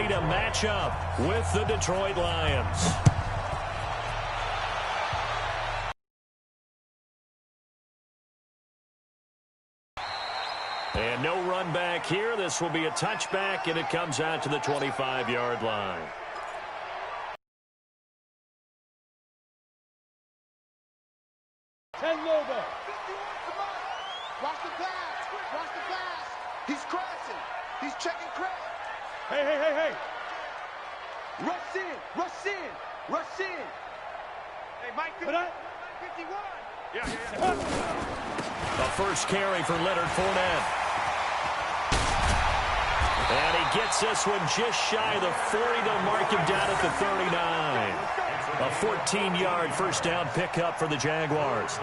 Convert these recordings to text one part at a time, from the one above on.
ready to match up with the Detroit Lions. And no run back here. This will be a touchback, and it comes out to the 25-yard line. Logo. Watch the pass. Watch the pass. He's crashing. He's checking crash. Hey. Rush in. Rush in. Rush in. Hey, Mike 51. Yeah. The first carry for Leonard Fournette. And he gets this one just shy of the 40. They'll mark him down at the 39. A 14-yard first down pickup for the Jaguars.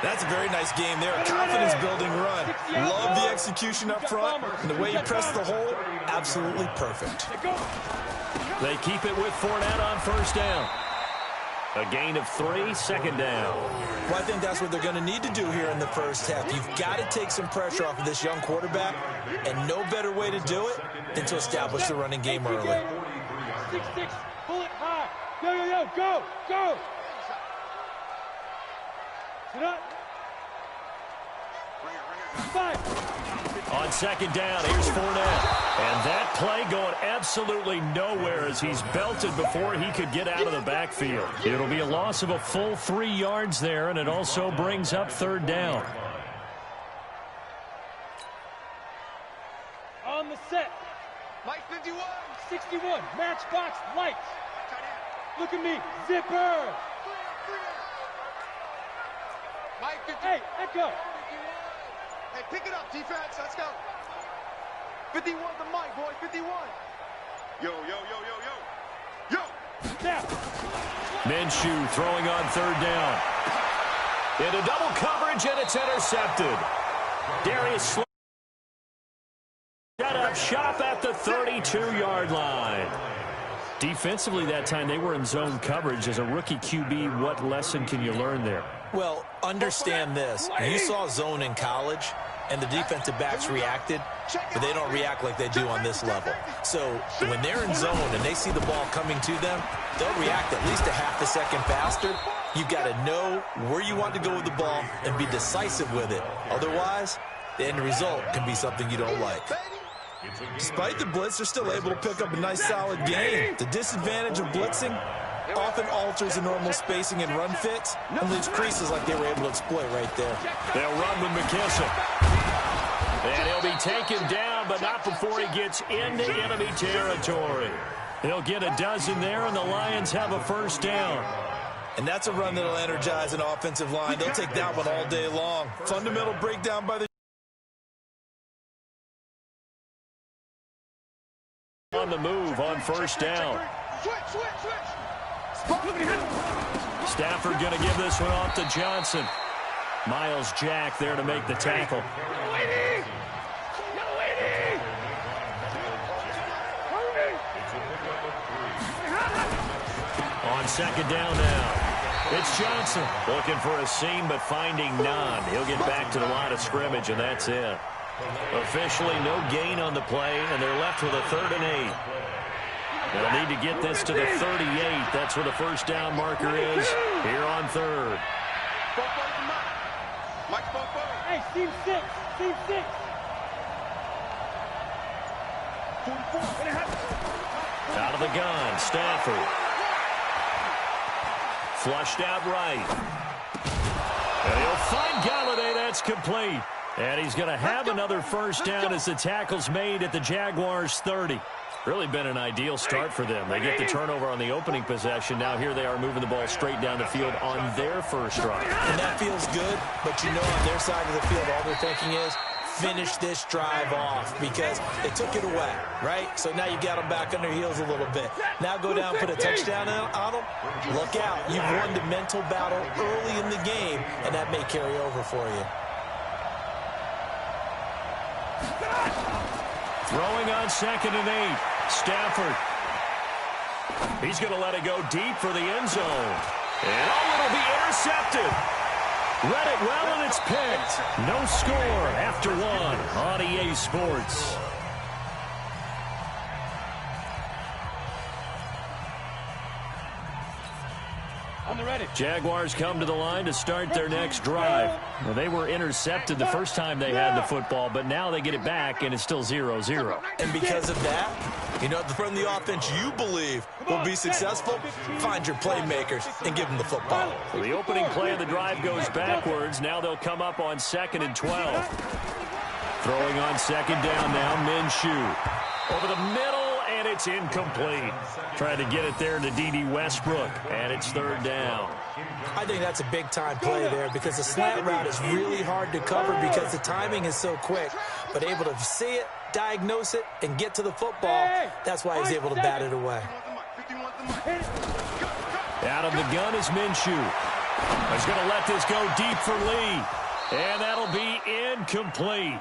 That's a very nice game there. A confidence-building run. Love the execution up front. And the way you press the hole, absolutely perfect. They keep it with Fournette on first down. A gain of 3, second down. Well, I think that's what they're going to need to do here in the first half. You've got to take some pressure off of this young quarterback, and no better way to do it than to establish the running game early. 6-6, pull it high. Yo, go. Sit up. On second down, here's Fournette. And that play going absolutely nowhere as he's belted before he could get out of the backfield. It'll be a loss of a full 3 yards there, and it also brings up third down. On the set. Mike 51. 61. Matchbox lights. Look at me. Zipper. Mike 51. Hey, Echo. Hey, pick it up, defense. Let's go. 51 the mic, boy. 51. Yo. Snap. Minshew throwing on third down. Into double coverage, and it's intercepted. Darius Slay set up shop at the 32-yard line. Defensively that time, they were in zone coverage. As a rookie QB, what lesson can you learn there? Well, understand this. You saw zone in college, and the defensive backs reacted, but they don't react like they do on this level. So when they're in zone and they see the ball coming to them, they'll react at least a half a second faster. You've got to know where you want to go with the ball and be decisive with it. Otherwise, the end result can be something you don't like. Despite the blitz, they're still able to pick up a nice, solid gain. The disadvantage of blitzing often alters the normal spacing and run fits and leaves creases like they were able to exploit right there. They'll run with McKissick. And he'll be taken down, but not before he gets into enemy territory. He'll get a dozen there, and the Lions have a first down. And that's a run that'll energize an offensive line. They'll take that one all day long. Fundamental breakdown by the on the move on first down. Stafford going to give this one off to Johnson. Miles Jack there to make the tackle. On second down now, it's Johnson looking for a seam but finding none. He'll get back to the line of scrimmage, and that's it. Officially no gain on the play, and they're left with a 3rd and 8. They'll need to get this to the 38. That's where the first down marker is here on 3rd. Hey, team 6. Team 6. Out of the gun, Stafford. Flushed out right. And he'll find Galladay. That's complete. And he's going to have another first down as the tackle's made at the Jaguars' 30. Really been an ideal start for them. They get the turnover on the opening possession. Now here they are moving the ball straight down the field on their first drive. And that feels good, but you know on their side of the field all they're thinking is finish this drive off because they took it away, right? So now you got them back on their heels a little bit. Now go down, put a touchdown on them. Look out. You've won the mental battle early in the game, and that may carry over for you. Throwing on 2nd and 8. Stafford. He's going to let it go deep for the end zone. And it'll be intercepted. Read it well, and it's picked. No score after 1 on EA Sports. Jaguars come to the line to start their next drive. Now, they were intercepted the first time they had the football, but now they get it back, and it's still 0-0. And because of that, you know, from the offense you believe will be successful, find your playmakers and give them the football. So the opening play of the drive goes backwards. Now they'll come up on 2nd and 12. Throwing on 2nd down now, Minshew. Over the middle, and it's incomplete. Trying to get it there to D.D. Westbrook, and it's 3rd down. I think that's a big-time play there because the slant route is really hard to cover because the timing is so quick. But able to see it, diagnose it, and get to the football, that's why he's able to bat it away. Out of the gun is Minshew. He's going to let this go deep for Lee, and that'll be incomplete.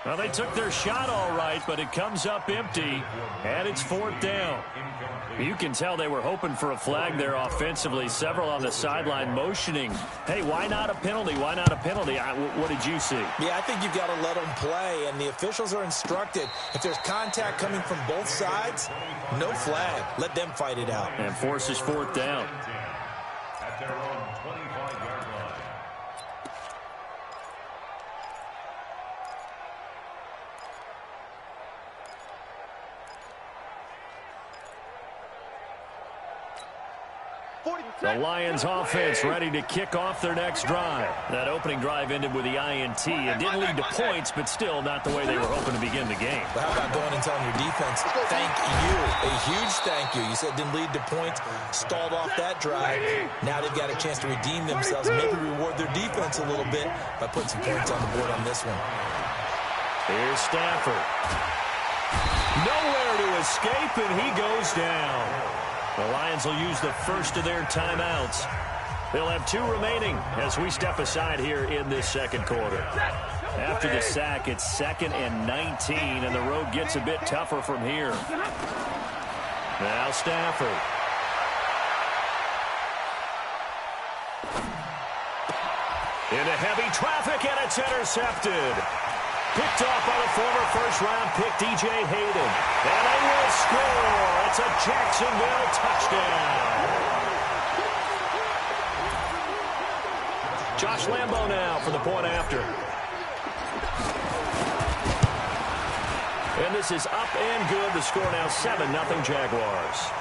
Well, they took their shot all right, but it comes up empty, and it's 4th down. You can tell they were hoping for a flag there offensively. Several on the sideline motioning, hey, why not a penalty? Why not a penalty? What did you see? Yeah, I think you've got to let them play, and the officials are instructed. If there's contact coming from both sides, no flag. Let them fight it out. And forces 4th down. The Lions offense ready to kick off their next drive. That opening drive ended with the INT. It didn't lead to points, but still not the way they were hoping to begin the game. But how about going and telling your defense, thank you, a huge thank you. You said it didn't lead to points, stalled off that drive. Now they've got a chance to redeem themselves, maybe reward their defense a little bit by putting some points on the board on this one. Here's Stafford. Nowhere to escape, and he goes down. The Lions will use the first of their timeouts. They'll have 2 remaining as we step aside here in this 2nd quarter. After the sack, it's 2nd and 19, and the road gets a bit tougher from here. Now Stafford. Into heavy traffic, and it's intercepted. Picked off by the former first-round pick, D.J. Hayden. And they will score. It's a Jacksonville touchdown. Josh Lambo now for the point after. And this is up and good. The score now 7-0 Jaguars.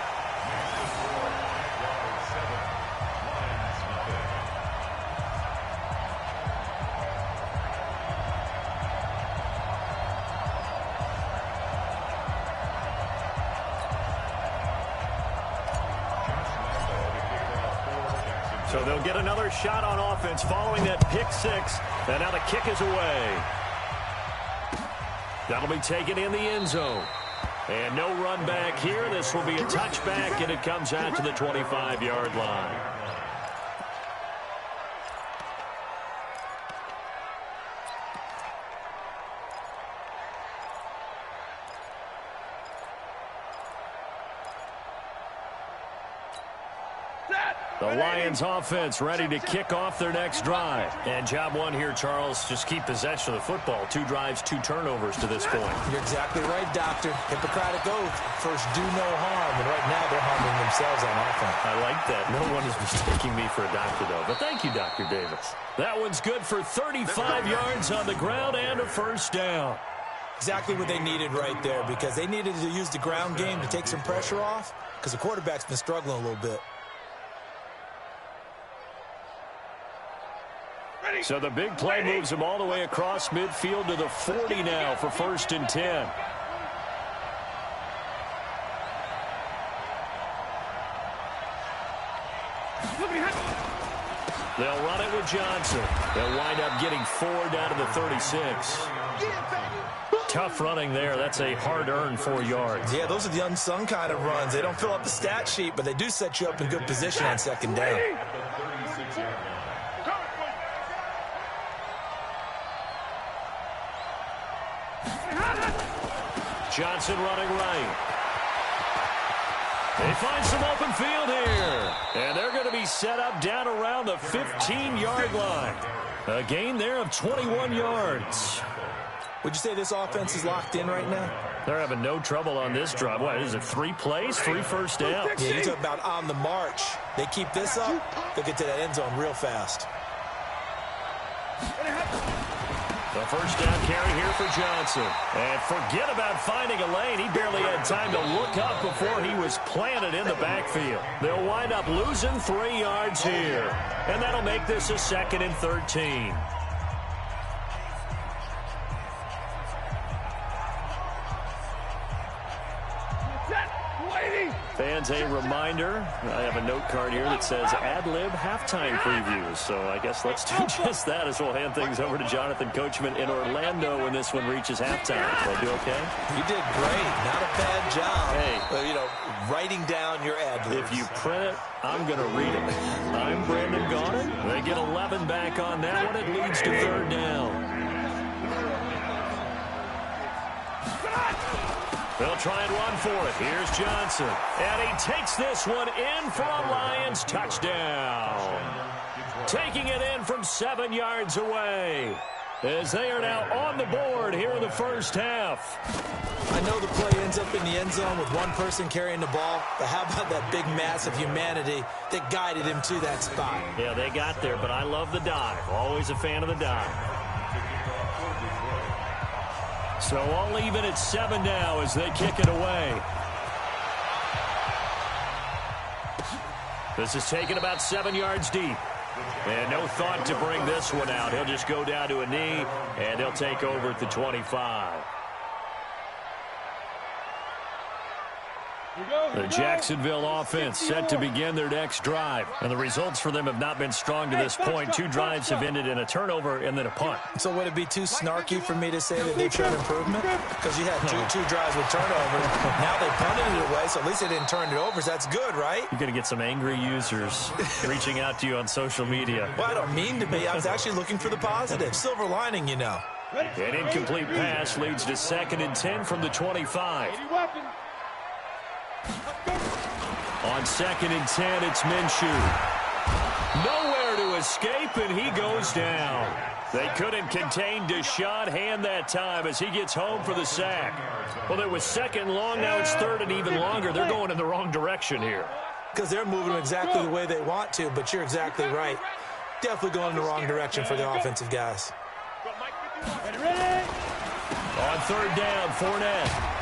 So they'll get another shot on offense following that pick 6. And now the kick is away. That'll be taken in the end zone. And no run back here. This will be a touchback, and it comes out to the 25-yard line. The Lions offense ready to kick off their next drive. And job one here, Charles, just keep possession of the football. 2 drives, 2 turnovers to this point. You're exactly right, Doctor. Hippocratic oath. First, do no harm. And right now, they're harming themselves on offense. I like that. No one is mistaking me for a doctor, though. But thank you, Dr. Davis. That one's good for 35 yards on the ground and a first down. Exactly what they needed right there, because they needed to use the ground game to take some pressure off, because the quarterback's been struggling a little bit. So the big play moves him all the way across midfield to the 40 now for 1st and 10. They'll run it with Johnson. They'll wind up getting 4 down to the 36. Tough running there. That's a hard-earned 4 yards. Yeah, those are the unsung kind of runs. They don't fill up the stat sheet, but they do set you up in good position on 2nd down. Johnson running right. They find some open field here. And they're going to be set up down around the 15-yard line. A gain there of 21 yards. Would you say this offense is locked in right now? They're having no trouble on this drive. What is it, 3 plays, 3 first downs? Yeah, you talk about on the march. They keep this up, they'll get to that end zone real fast. The first down carry here for Johnson. And forget about finding a lane. He barely had time to look up before he was planted in the backfield. They'll wind up losing 3 yards here. And that'll make this a 2nd and 13. Fans, a reminder, I have a note card here that says ad-lib halftime previews. So I guess let's do just that as we'll hand things over to Jonathan Coachman in Orlando when this one reaches halftime. Did I do okay? You did great. Not a bad job. Hey. You know, writing down your ad-libs. If you print it, I'm going to read it. I'm Brandon Gaudin. They get 11 back on that one. It leads to 3rd down. They'll try and run for it. Here's Johnson. And he takes this one in for a Lions touchdown. Taking it in from 7 yards away. As they are now on the board here in the first half. I know the play ends up in the end zone with one person carrying the ball, but how about that big mass of humanity that guided him to that spot? Yeah, they got there, but I love the dive. Always a fan of the dive. So all even at 7 now as they kick it away. This is taken about 7 yards deep. And no thought to bring this one out. He'll just go down to a knee, and they'll take over at the 25. The Jacksonville offense set to begin their next drive. And the results for them have not been strong to this point. 2 drives have ended in a turnover and then a punt. So would it be too snarky for me to say that they've shown improvement? Because you had two drives with turnovers. Now they punted it away, so at least they didn't turn it over. So that's good, right? You're going to get some angry users reaching out to you on social media. Well, I don't mean to be. I was actually looking for the positive. Silver lining, you know. An incomplete pass leads to 2nd and 10 from the 25. On 2nd and 10, it's Minshew. Nowhere to escape, and he goes down. They couldn't contain Deshaun Hand that time as he gets home for the sack. Well, it was 2nd long, now it's 3rd and even longer. They're going in the wrong direction here. Because they're moving exactly the way they want to, but you're exactly right. Definitely going in the wrong direction for the offensive guys. On 3rd down, Fournette.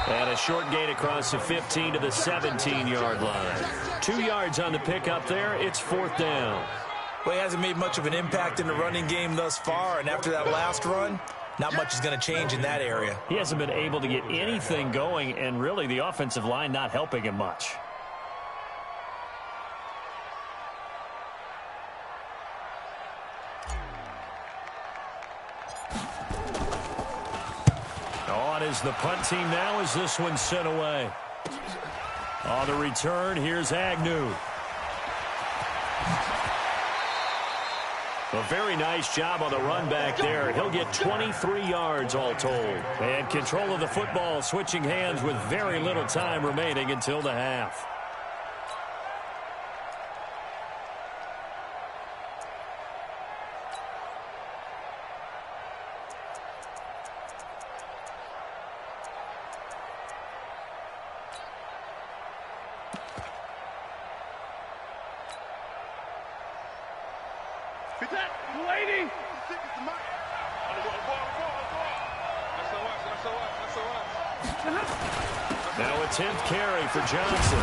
And a short gain across the 15 to the 17-yard line. 2 yards on the pickup there. It's 4th down. Well, he hasn't made much of an impact in the running game thus far, and after that last run, not much is going to change in that area. He hasn't been able to get anything going, and really the offensive line not helping him much. On is the punt team now as this one's sent away. On the return, here's Agnew. A very nice job on the run back there. He'll get 23 yards all told. And control of the football, switching hands with very little time remaining until the half. Now a 10th carry for Johnson.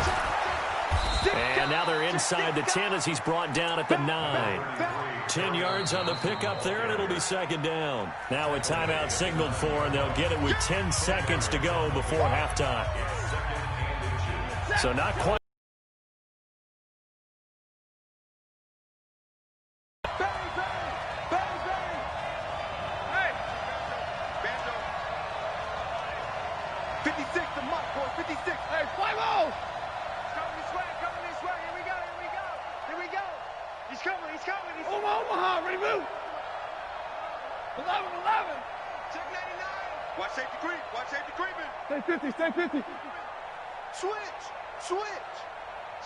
And now they're inside the 10 as he's brought down at the 9. 10 yards on the pickup there, and it'll be 2nd down. Now a timeout signaled for, and they'll get it with 10 seconds to go before halftime. So not quite. Stay 50. Switch.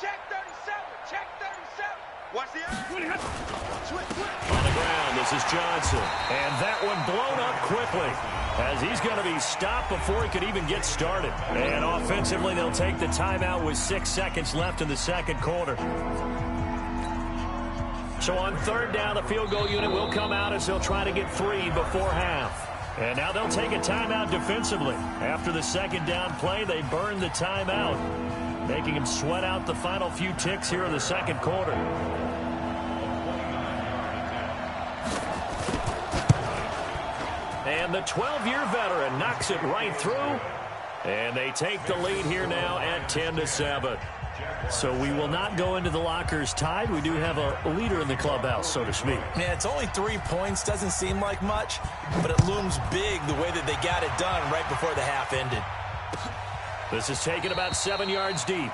Check 37. Watch the action. On the ground, this is Johnson. And that one blown up quickly, as he's going to be stopped before he could even get started. And offensively, they'll take the timeout with 6 seconds left in the second quarter. So on third down, the field goal unit will come out as they'll try to get 3 before half. And now they'll take a timeout defensively. After the second down play, they burn the timeout, making him sweat out the final few ticks here in the second quarter. And the 12-year veteran knocks it right through. And they take the lead here now at 10-7. So we will not go into the lockers tied. We do have a leader in the clubhouse, so to speak. Man, it's only 3 points. Doesn't seem like much, but it looms big the way that they got it done right before the half ended. This is taken about 7 yards deep.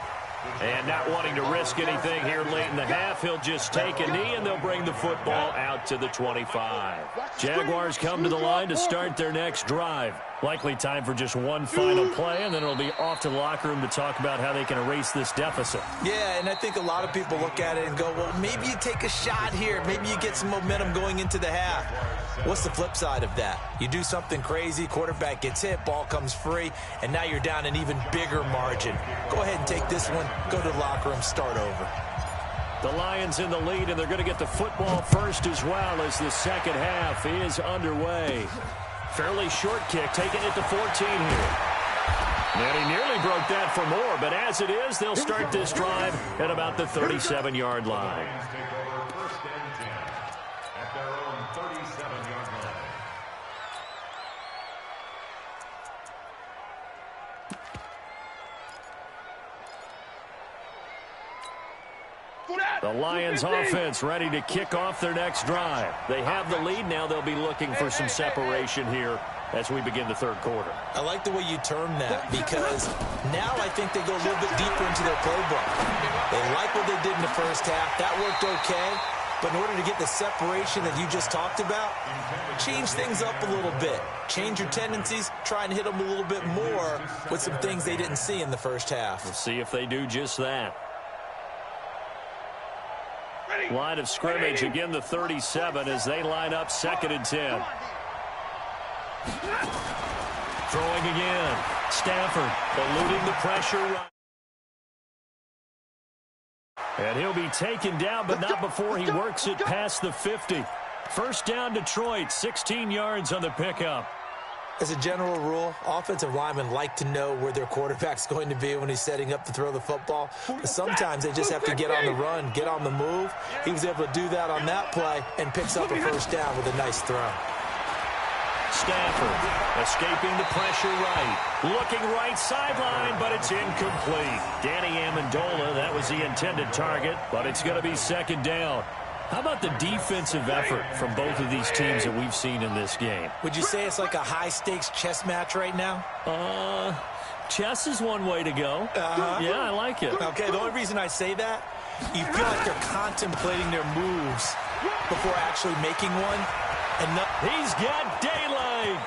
And not wanting to risk anything here late in the half, he'll just take a knee, and they'll bring the football out to the 25. Jaguars come to the line to start their next drive. Likely time for just one final play, and then it'll be off to the locker room to talk about how they can erase this deficit. Yeah, and I think a lot of people look at it and go, well, maybe you take a shot here. Maybe you get some momentum going into the half. What's the flip side of that? You do something crazy, quarterback gets hit, ball comes free, and now you're down an even bigger margin. Go ahead and take this one, go to the locker room, start over. The Lions in the lead, and they're going to get the football first as well as the second half is underway. Fairly short kick, taking it to 14 here. And he nearly broke that for more, but as it is, they'll start this drive at about the 37-yard line. The Lions offense ready to kick off their next drive. They have the lead. Now they'll be looking for some separation here as we begin the third quarter. I like the way you term that, because now I think they go a little bit deeper into their playbook. They like what they did in the first half. That worked okay. But in order to get the separation that you just talked about, change things up a little bit. Change your tendencies, try and hit them a little bit more with some things they didn't see in the first half. We'll see if they do just that. Line of scrimmage, again the 37 as they line up 2nd and 10. Throwing again. Stafford eluding the pressure. And he'll be taken down, but not before he works it past the 50. First down, Detroit, 16 yards on the pickup. As a general rule, offensive linemen like to know where their quarterback's going to be when he's setting up to throw the football. But sometimes they just have to get on the run, get on the move. He was able to do that on that play and picks up a first down with a nice throw. Stafford escaping the pressure right. Looking right sideline, but it's incomplete. Danny Amendola, that was the intended target, but it's going to be 2nd down. How about the defensive effort from both of these teams that we've seen in this game? Would you say it's like a high-stakes chess match right now? Chess is one way to go. Yeah, I like it. Okay, the only reason I say that, you feel like they're contemplating their moves before actually making one. And he's got daylight.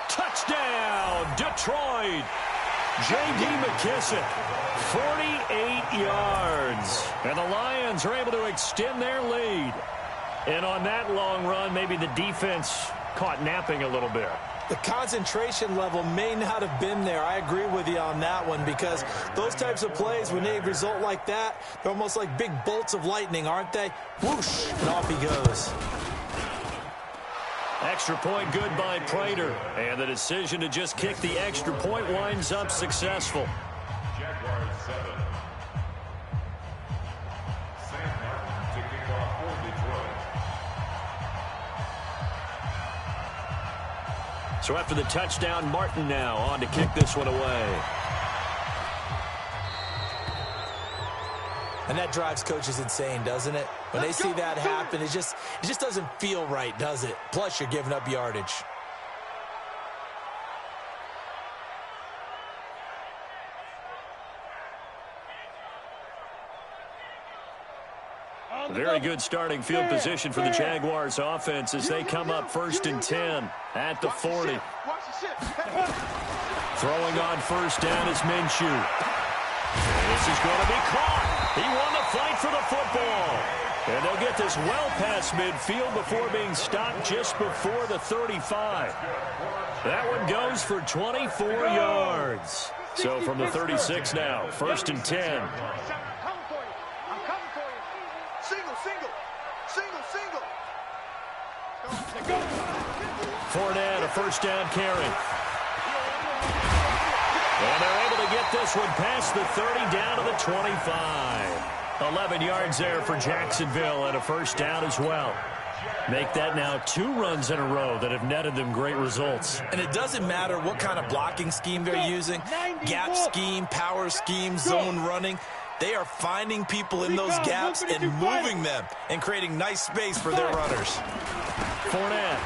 Touchdown, Detroit. J.D. McKissick, 48 yards. And the Lions are able to extend their lead. And on that long run, maybe the defense caught napping a little bit. The concentration level may not have been there. I agree with you on that one, because those types of plays, when they result like that, they're almost like big bolts of lightning, aren't they? Whoosh, and off he goes. Extra point good by Prater. And the decision to just kick the extra point winds up successful. Jaguars 7. Sam Martin to kick off for Detroit. So after the touchdown, Martin now on to kick this one away. And that drives coaches insane, doesn't it? When they see that happen, it just doesn't feel right, does it? Plus, you're giving up yardage. Very good starting field position for the Jaguars offense as they come up 1st and 10 at the 40. Throwing on 1st down is Minshew. This is going to be caught. He won the fight for the football. And they'll get this well past midfield before being stopped just before the 35. That one goes for 24 yards. So from the 36 now, 1st and 10. I'm coming for you. I'm coming for you. Single, single. Single, single. Go. Fournette, a first down carry. And they're able to get this one past the 30 down to the 25. 11 yards there for Jacksonville and a first down as well. Make that now 2 runs in a row that have netted them great results. And it doesn't matter what kind of blocking scheme they're using, gap scheme, power scheme, zone running. They are finding people in those gaps and moving them and creating nice space for their runners. Fournette.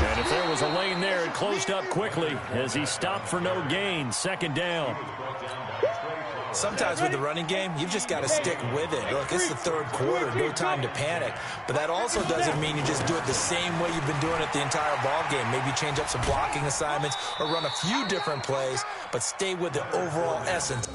And if there was a lane there, it closed up quickly as he stopped for no gain. 2nd down. Sometimes with the running game, you've just got to stick with it. Look, it's the 3rd quarter, no time to panic. But that also doesn't mean you just do it the same way you've been doing it the entire ball game. Maybe change up some blocking assignments or run a few different plays, but stay with the overall essence.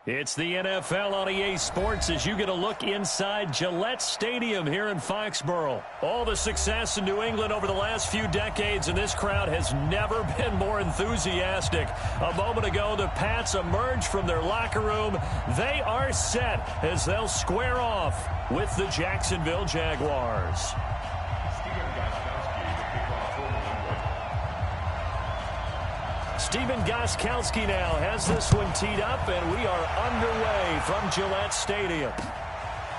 It's the NFL on EA Sports as you get a look inside Gillette Stadium here in Foxborough. All the success in New England over the last few decades, and this crowd has never been more enthusiastic. A moment ago, the Pats emerged from their locker room. They are set as they'll square off with the Jacksonville Jaguars. Stephen Gostkowski now has this one teed up, and we are underway from Gillette Stadium.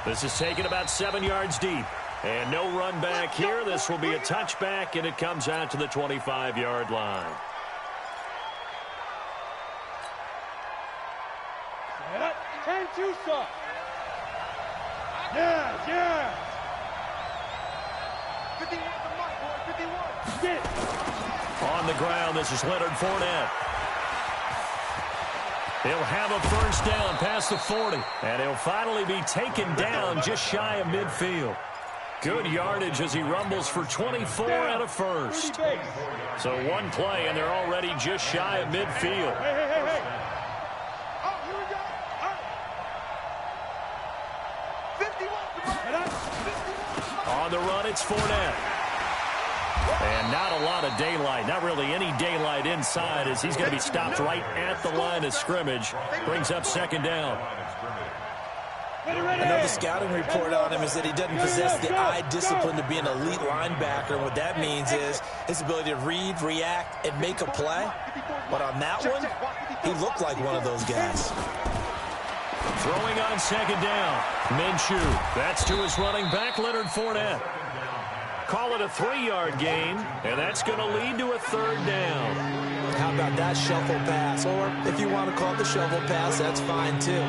This is taken about 7 yards deep. And no run back here. This will be a touchback, and it comes out to the 25-yard line. Turn two, sir. Yeah. 51 the mic, boy, 51. Get. On the ground, this is Leonard Fournette. He'll have a first down past the 40, and he'll finally be taken down just shy of midfield. Good yardage as he rumbles for 24 and a first. So one play, and they're already just shy of midfield. Hey. Oh, here we go. 51. On the run, it's Fournette. And not a lot of daylight, not really any daylight inside as he's going to be stopped right at the line of scrimmage. Brings up second down. I know the scouting report on him is that he doesn't possess the eye discipline to be an elite linebacker. And what that means is his ability to read, react, and make a play. But on that one, he looked like one of those guys. Throwing on second down. Minshew. That's to his running back, Leonard Fournette. Call it a 3-yard gain, and that's going to lead to a third down. How about that shuffle pass? Or if you want to call it the shovel pass, that's fine too.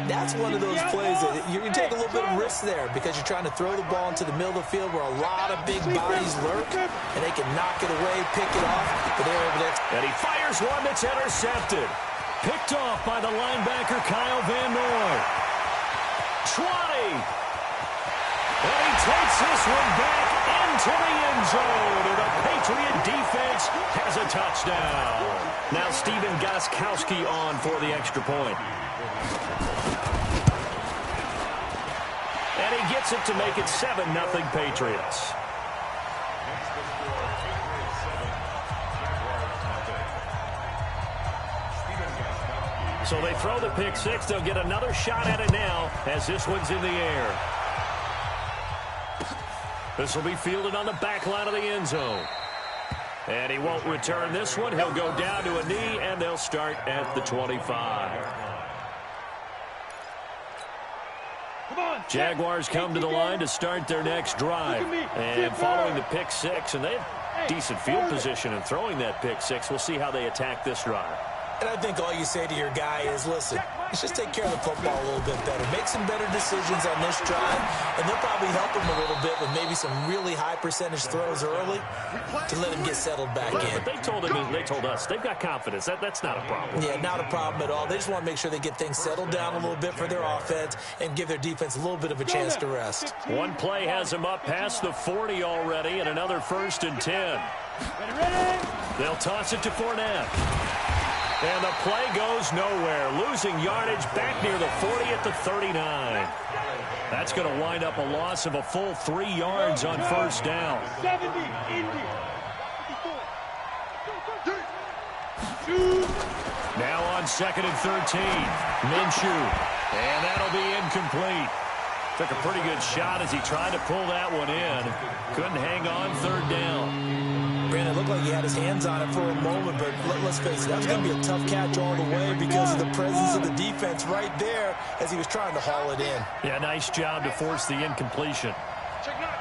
That's one of those plays that you take a little bit of risk there because you're trying to throw the ball into the middle of the field where a lot of big bodies lurk, and they can knock it away, pick it off, but they're able to. And he fires one that's intercepted. Picked off by the linebacker, Kyle Van Noy. 20. And he takes this one back into the end zone, and the Patriot defense has a touchdown. Now Stephen Gostkowski on for the extra point. And he gets it to make it 7-0 Patriots. So they throw the pick six. They'll get another shot at it now as this one's in the air. This will be fielded on the back line of the end zone. And he won't return this one. He'll go down to a knee, and they'll start at the 25. Jaguars come to the line to start their next drive. And following the pick six, and they have decent field position in throwing that pick six. We'll see how they attack this drive. And I think all you say to your guy is, listen, let's just take care of the football a little bit better. Make some better decisions on this drive, and they'll probably help him a little bit with maybe some really high percentage throws early to let him get settled back in. But they told him, they told us, they've got confidence. That's not a problem. Yeah, not a problem at all. They just want to make sure they get things settled down a little bit for their offense and give their defense a little bit of a chance to rest. One play has him up past the 40 already, and another 1st and 10. They'll toss it to Fournette. And the play goes nowhere. Losing yardage back near the 40 at the 39. That's going to wind up a loss of a full 3 yards on first down. 70, Now on 2nd and 13. Minshew. And that'll be incomplete. Took a pretty good shot as he tried to pull that one in. Couldn't hang on 3rd down. Brandon, it looked like he had his hands on it for a moment, but let's face it, that was going to be a tough catch all the way because of the presence of the defense right there as he was trying to haul it in. Yeah, nice job to force the incompletion. Check nine.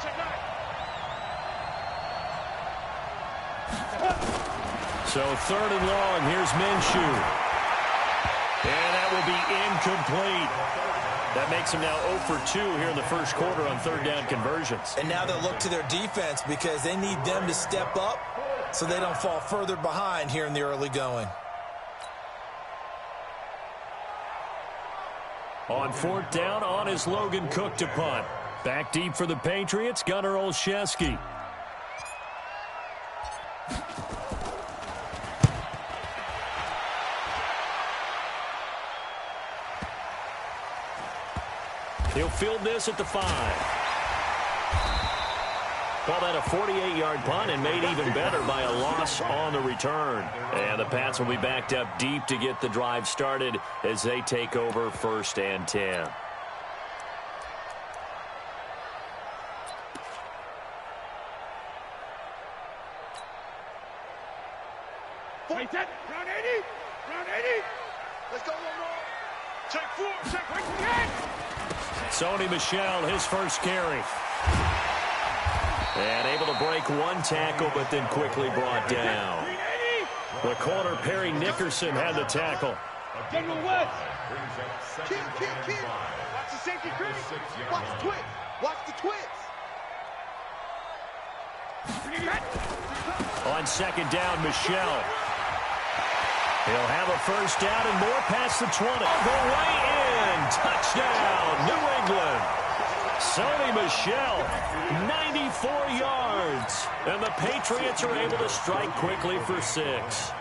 So 3rd and long, here's Minshew. And that will be incomplete. That makes him now 0 for 2 here in the first quarter on 3rd down conversions. And now they'll look to their defense because they need them to step up so they don't fall further behind here in the early going. On 4th down, on is Logan Cook to punt. Back deep for the Patriots, Gunnar Olszewski. He'll field this at the 5. Call that a 48-yard punt and made even better by a loss on the return. And the Pats will be backed up deep to get the drive started as they take over 1st and 10. Round 80. Round 80. Let's go one more. Check 4. Check 1. Sony Michel, his first carry. And able to break one tackle, but then quickly brought down. The corner, Perry Nickerson, had the tackle. General West. Kid. Watch the safety crease. Watch the twist. Watch the twist. On 2nd down, Michel. He'll have a first down and more past the 20. The way in. Touchdown, New England. Sony Michel, 94 yards. And the Patriots are able to strike quickly for 6.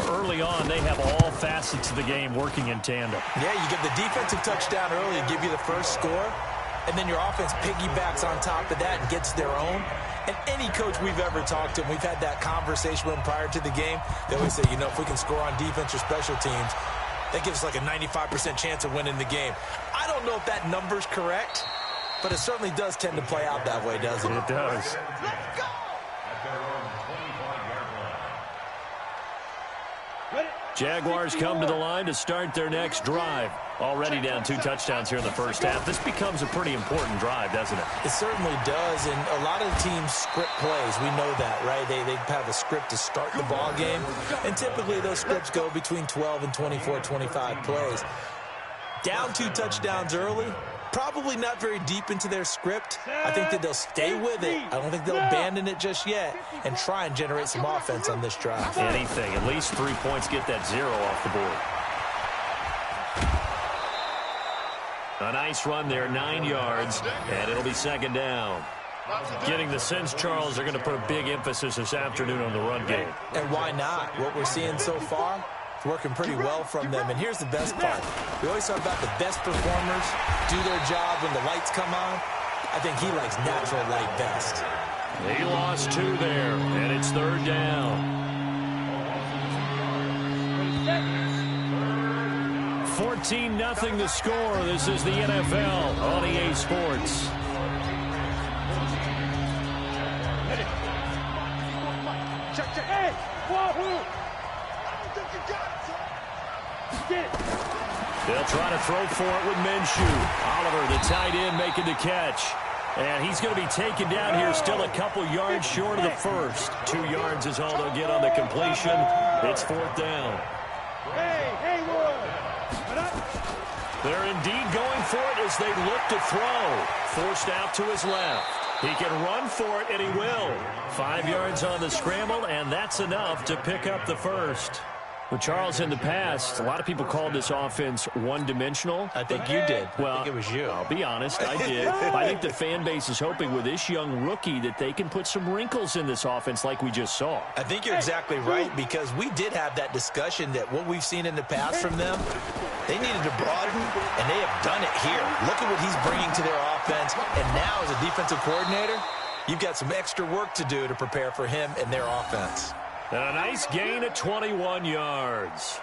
Early on, they have all facets of the game working in tandem. Yeah, you get the defensive touchdown early and give you the first score, and then your offense piggybacks on top of that and gets their own. And any coach we've ever talked to, and we've had that conversation with them prior to the game, they always say, you know, if we can score on defense or special teams, that gives us like a 95% chance of winning the game. I don't know if that number's correct, but it certainly does tend to play out that way, doesn't it? It does. Let's go. Jaguars come to the line to start their next drive. Already down 2 touchdowns here in the first half. This becomes a pretty important drive, doesn't it? It certainly does, and a lot of the teams script plays. We know that, right? They have a script to start the ball game, and typically those scripts go between 12 and 24, 25 plays. Down 2 touchdowns early, probably not very deep into their script. I think that they'll stay with it. I don't think they'll abandon it just yet and try and generate some offense on this drive. Anything. At least 3 points, get that 0 off the board. A nice run there, 9 yards, and it'll be 2nd down. Getting the sense, Charles, they're going to put a big emphasis this afternoon on the run game. And why not? What we're seeing so far, it's working pretty well from them. And here's the best part. We always talk about the best performers do their job when the lights come on. I think he likes natural light best. He lost 2 there, and it's 3rd down. 14-0 the score. This is the NFL on EA Sports. Check. Hey, whoa. I don't think you got it, son. Get it. They'll try to throw for it with Minshew. Oliver, the tight end, making the catch. And he's going to be taken down here, still a couple yards short of the first. 2 yards is all they'll get on the completion. It's 4th down. Hey, Wood. They're indeed going for it as they look to throw. Forced out to his left. He can run for it, and he will. 5 yards on the scramble, and that's enough to pick up the first. Well, Charles, in the past, a lot of people called this offense one-dimensional. I think you did. Well, I think it was you. I'll be honest, I did. I think the fan base is hoping with this young rookie that they can put some wrinkles in this offense like we just saw. I think you're exactly right, because we did have that discussion that what we've seen in the past from them, they needed to broaden, and they have done it here. Look at what he's bringing to their offense, and now as a defensive coordinator, you've got some extra work to do to prepare for him and their offense. And a nice gain at 21 yards.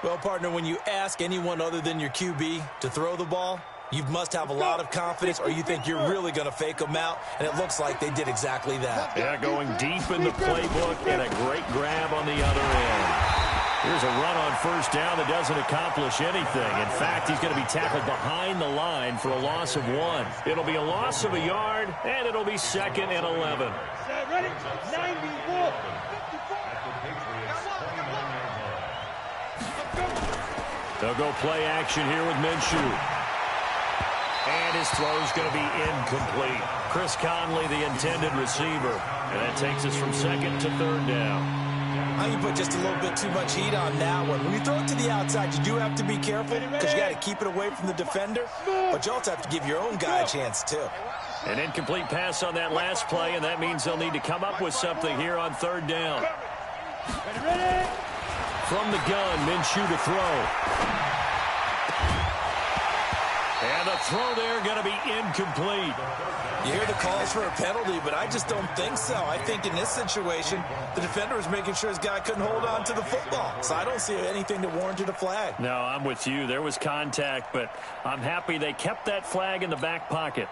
Well, partner, when you ask anyone other than your QB to throw the ball, you must have a lot of confidence, or you think you're really going to fake them out, and it looks like they did exactly that. Yeah, going deep in the playbook, and a great grab on the other end. Here's a run on first down that doesn't accomplish anything. In fact, he's going to be tackled behind the line for a loss of 1. It'll be a loss of a yard, and it'll be 2nd and 11. Ready? 91. They'll go play action here with Minshew. And his throw's going to be incomplete. Chris Conley, the intended receiver. And that takes us from 2nd to 3rd down. I think you put just a little bit too much heat on that one. When you throw it to the outside, you do have to be careful because you got to keep it away from the defender. But you also have to give your own guy a chance, too. An incomplete pass on that last play, and that means they'll need to come up with something here on 3rd down. From the gun, Minshew to throw. throw there going to be incomplete. You hear the calls for a penalty, but I just don't think so. I think in this situation, the defender was making sure his guy couldn't hold on to the football. So I don't see anything that warranted a flag. No, I'm with you. There was contact, but I'm happy they kept that flag in the back pocket.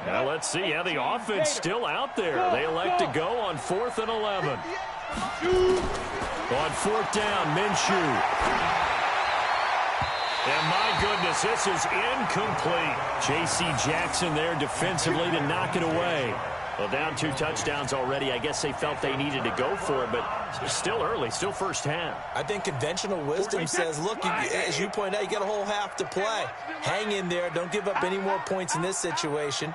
Now let's see how the offense still out there. They elect to go on 4th and 11. On 4th down, Minshew. And my goodness, this is incomplete. J.C. Jackson there defensively to knock it away. Well, down 2 touchdowns already. I guess they felt they needed to go for it, but it's still early, still first half. I think conventional wisdom says, look, as you point out, you got a whole half to play. Hang in there. Don't give up any more points in this situation.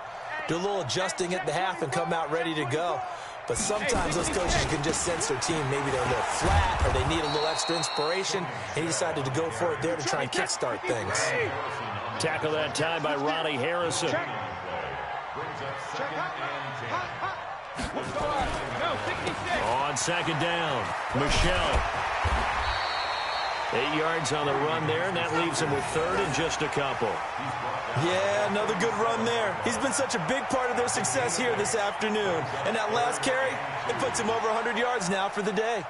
Do a little adjusting at the half and come out ready to go. But sometimes those coaches can just sense their team. Maybe they're a little flat or they need a little extra inspiration. And he decided to go for it there to try and kickstart things. Tackle that time by Ronnie Harrison. On 2nd down, Michelle. 8 yards on the run there, and that leaves him with 3rd and just a couple. Yeah, another good run there. He's been such a big part of their success here this afternoon. And that last carry, it puts him over 100 yards now for the day.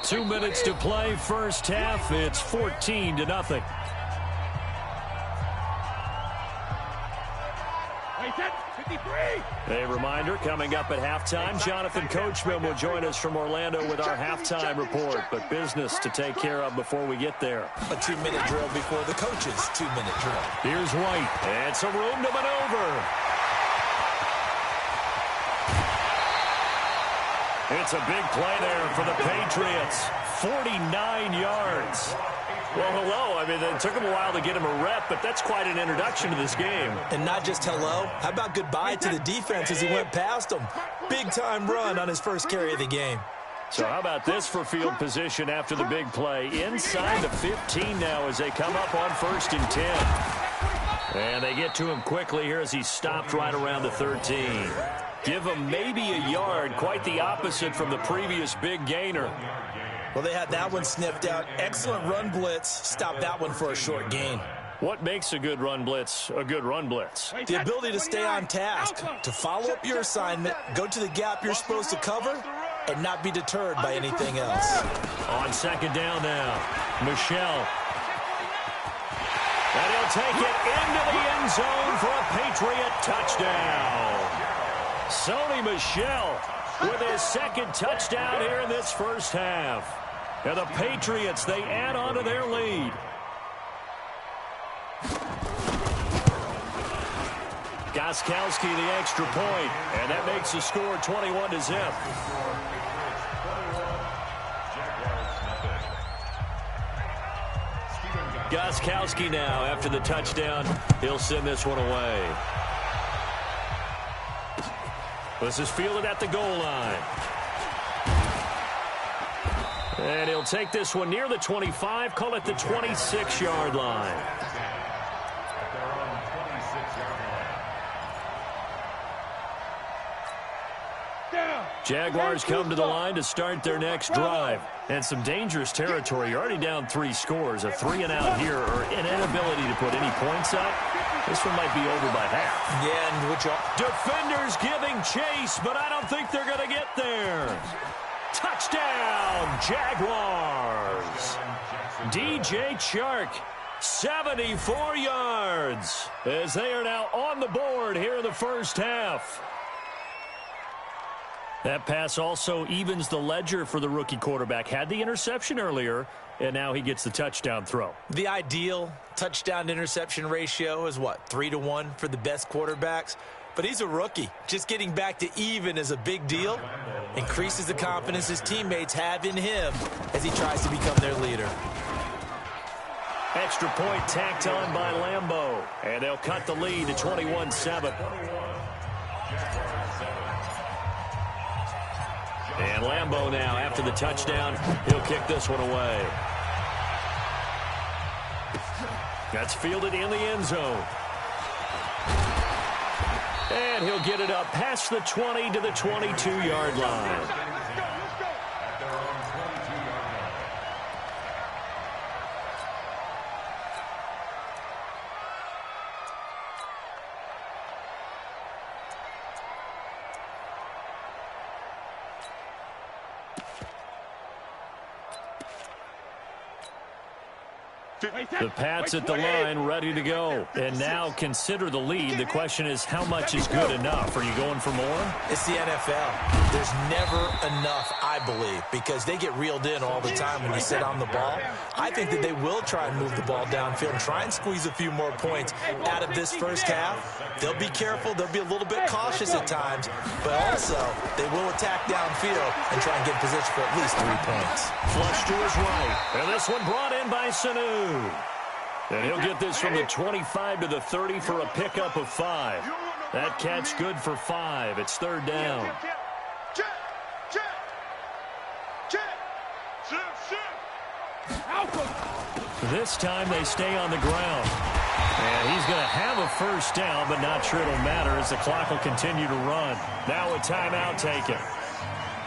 2 minutes to play, first half. It's 14-0. A reminder, coming up at halftime, Jonathan Coachman will join us from Orlando with our halftime report, but business to take care of before we get there. A 2-minute drill before the coach's 2-minute drill. Here's White, and some room to maneuver. It's a big play there for the Patriots. 49 yards. Well, hello. I mean, it took him a while to get him a rep, but that's quite an introduction to this game. And not just hello. How about goodbye to the defense as he went past him? Big-time run on his first carry of the game. So how about this for field position after the big play? Inside the 15 now as they come up on 1st and 10. And they get to him quickly here as he stopped right around the 13. Give him maybe a yard, quite the opposite from the previous big gainer. Well, they had that one sniffed out. Excellent run blitz. Stopped that one for a short gain. What makes a good run blitz a good run blitz? The ability to stay on task, to follow up your assignment, go to the gap you're supposed to cover, and not be deterred by anything else. On 2nd down now, Michelle. And he'll take it into the end zone for a Patriot touchdown. Sony Michel with his 2nd touchdown here in this first half. And the Patriots, they add on to their lead. Gostkowski the extra point, and that makes the score 21-0. Gostkowski now, after the touchdown, he'll send this one away. This is fielded at the goal line. And he'll take this one near the 25, call it the 26-yard line. Jaguars come to the line to start their next drive. And some dangerous territory. You're already down 3 scores. A 3-and-out here or an inability to put any points up. This one might be over by half. Yeah, and defenders giving chase, but I don't think they're going to get there. Touchdown, Jaguars. DJ Chark, 74 yards, as they are now on the board here in the first half. That pass also evens the ledger for the rookie quarterback. Had the interception earlier, and now he gets the touchdown throw. The ideal touchdown-interception ratio is, what, 3-to-1 for the best quarterbacks? But he's a rookie. Just getting back to even is a big deal. Increases the confidence his teammates have in him as he tries to become their leader. Extra point tacked on by Lambeau. And they'll cut the lead to 21-7. And Lambeau now, after the touchdown, he'll kick this one away. That's fielded in the end zone. And he'll get it up past the 20 to the 22-yard line. The Pats at the line, ready to go. And now consider the lead. The question is, how much is good enough? Are you going for more? It's the NFL. There's never enough, I believe, because they get reeled in all the time when you sit on the ball. I think that they will try and move the ball downfield and try and squeeze a few more points out of this first half. They'll be careful. They'll be a little bit cautious at times, but also they will attack downfield and try and get position for at least 3 points. Flush to his right. And this one brought in by Sanu. And he'll get this from the 25 to the 30 for a pickup of 5. That catch good for 5. It's third down. This time they stay on the ground. And he's going to have a first down, but not sure it'll matter as the clock will continue to run. Now a timeout taken.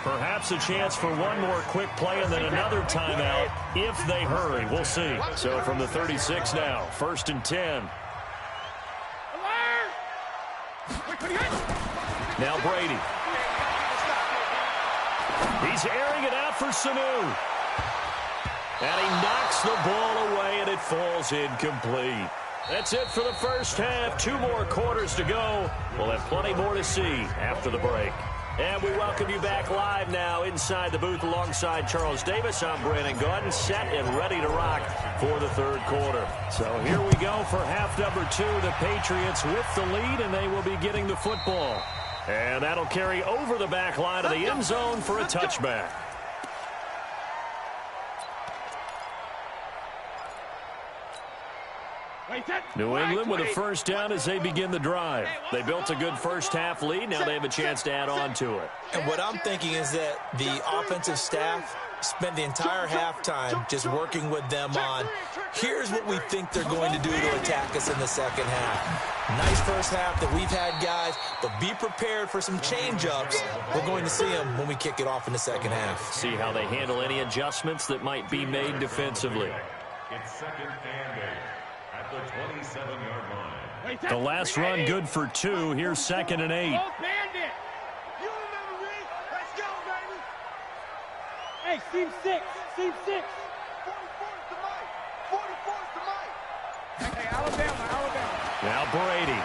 Perhaps a chance for one more quick play and then another timeout if they hurry. We'll see. So from the 36 now, 1st and 10. Now Brady. He's airing it out for Sanu. And he knocks the ball away, and it falls incomplete. That's it for the first half. 2 more quarters to go. We'll have plenty more to see after the break. And we welcome you back live now inside the booth alongside Charles Davis. I'm Brandon Gordon, set and ready to rock for the third quarter. So here we go for half number 2. The Patriots with the lead, and they will be getting the football. And that'll carry over the back line of the end zone for a touchback. New England with a first down as they begin the drive. They built a good first half lead. Now they have a chance to add on to it. And what I'm thinking is that the offensive staff spent the entire halftime just working with them on, here's what we think they're going to do to attack us in the second half. Nice first half that we've had, guys, but be prepared for some change-ups. We're going to see them when we kick it off in the second half. See how they handle any adjustments that might be made defensively. It's 2nd and 8. The 27-yard line. The last run good for 2. Here's 2nd and 8. You remember me? Let's go, baby. Hey, seam 6. Seam 6. 44's the mic. 44's the mic. Hey, Alabama. Now Brady.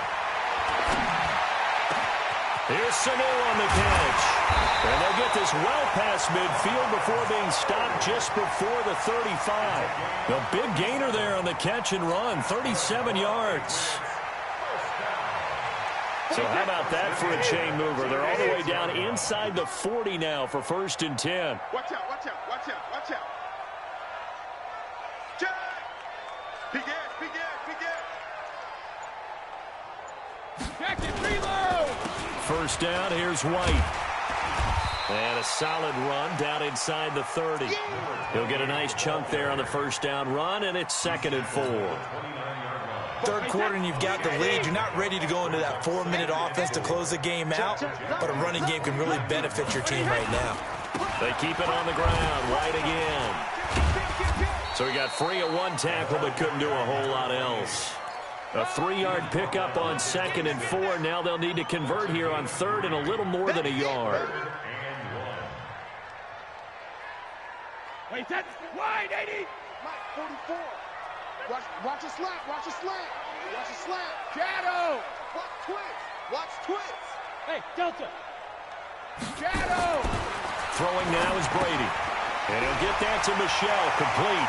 Here's Sanu on the catch. And they'll get this well past midfield before being stopped just before the 35. The big gainer there on the catch and run, 37 yards. So how about that for a chain mover? They're all the way down inside the 40 now for 1st and 10. Watch out. Jack! Big ass. Jack it, reload! First down, here's White. And a solid run down inside the 30. He'll get a nice chunk there on the first down run, and it's 2nd and 4. Third quarter and you've got the lead. You're not ready to go into that 4-minute offense to close the game out, but a running game can really benefit your team right now. They keep it on the ground. White again. So he got free of 1 tackle, but couldn't do a whole lot else. A 3-yard pickup on 2nd and 4. Now they'll need to convert here on 3rd and a little more than a yard. Wait, that's wide, 80. Mike, 44. Watch a slant. Shadow. Watch twist. Hey, Delta. Shadow. Throwing now is Brady. And he'll get that to Michelle, complete.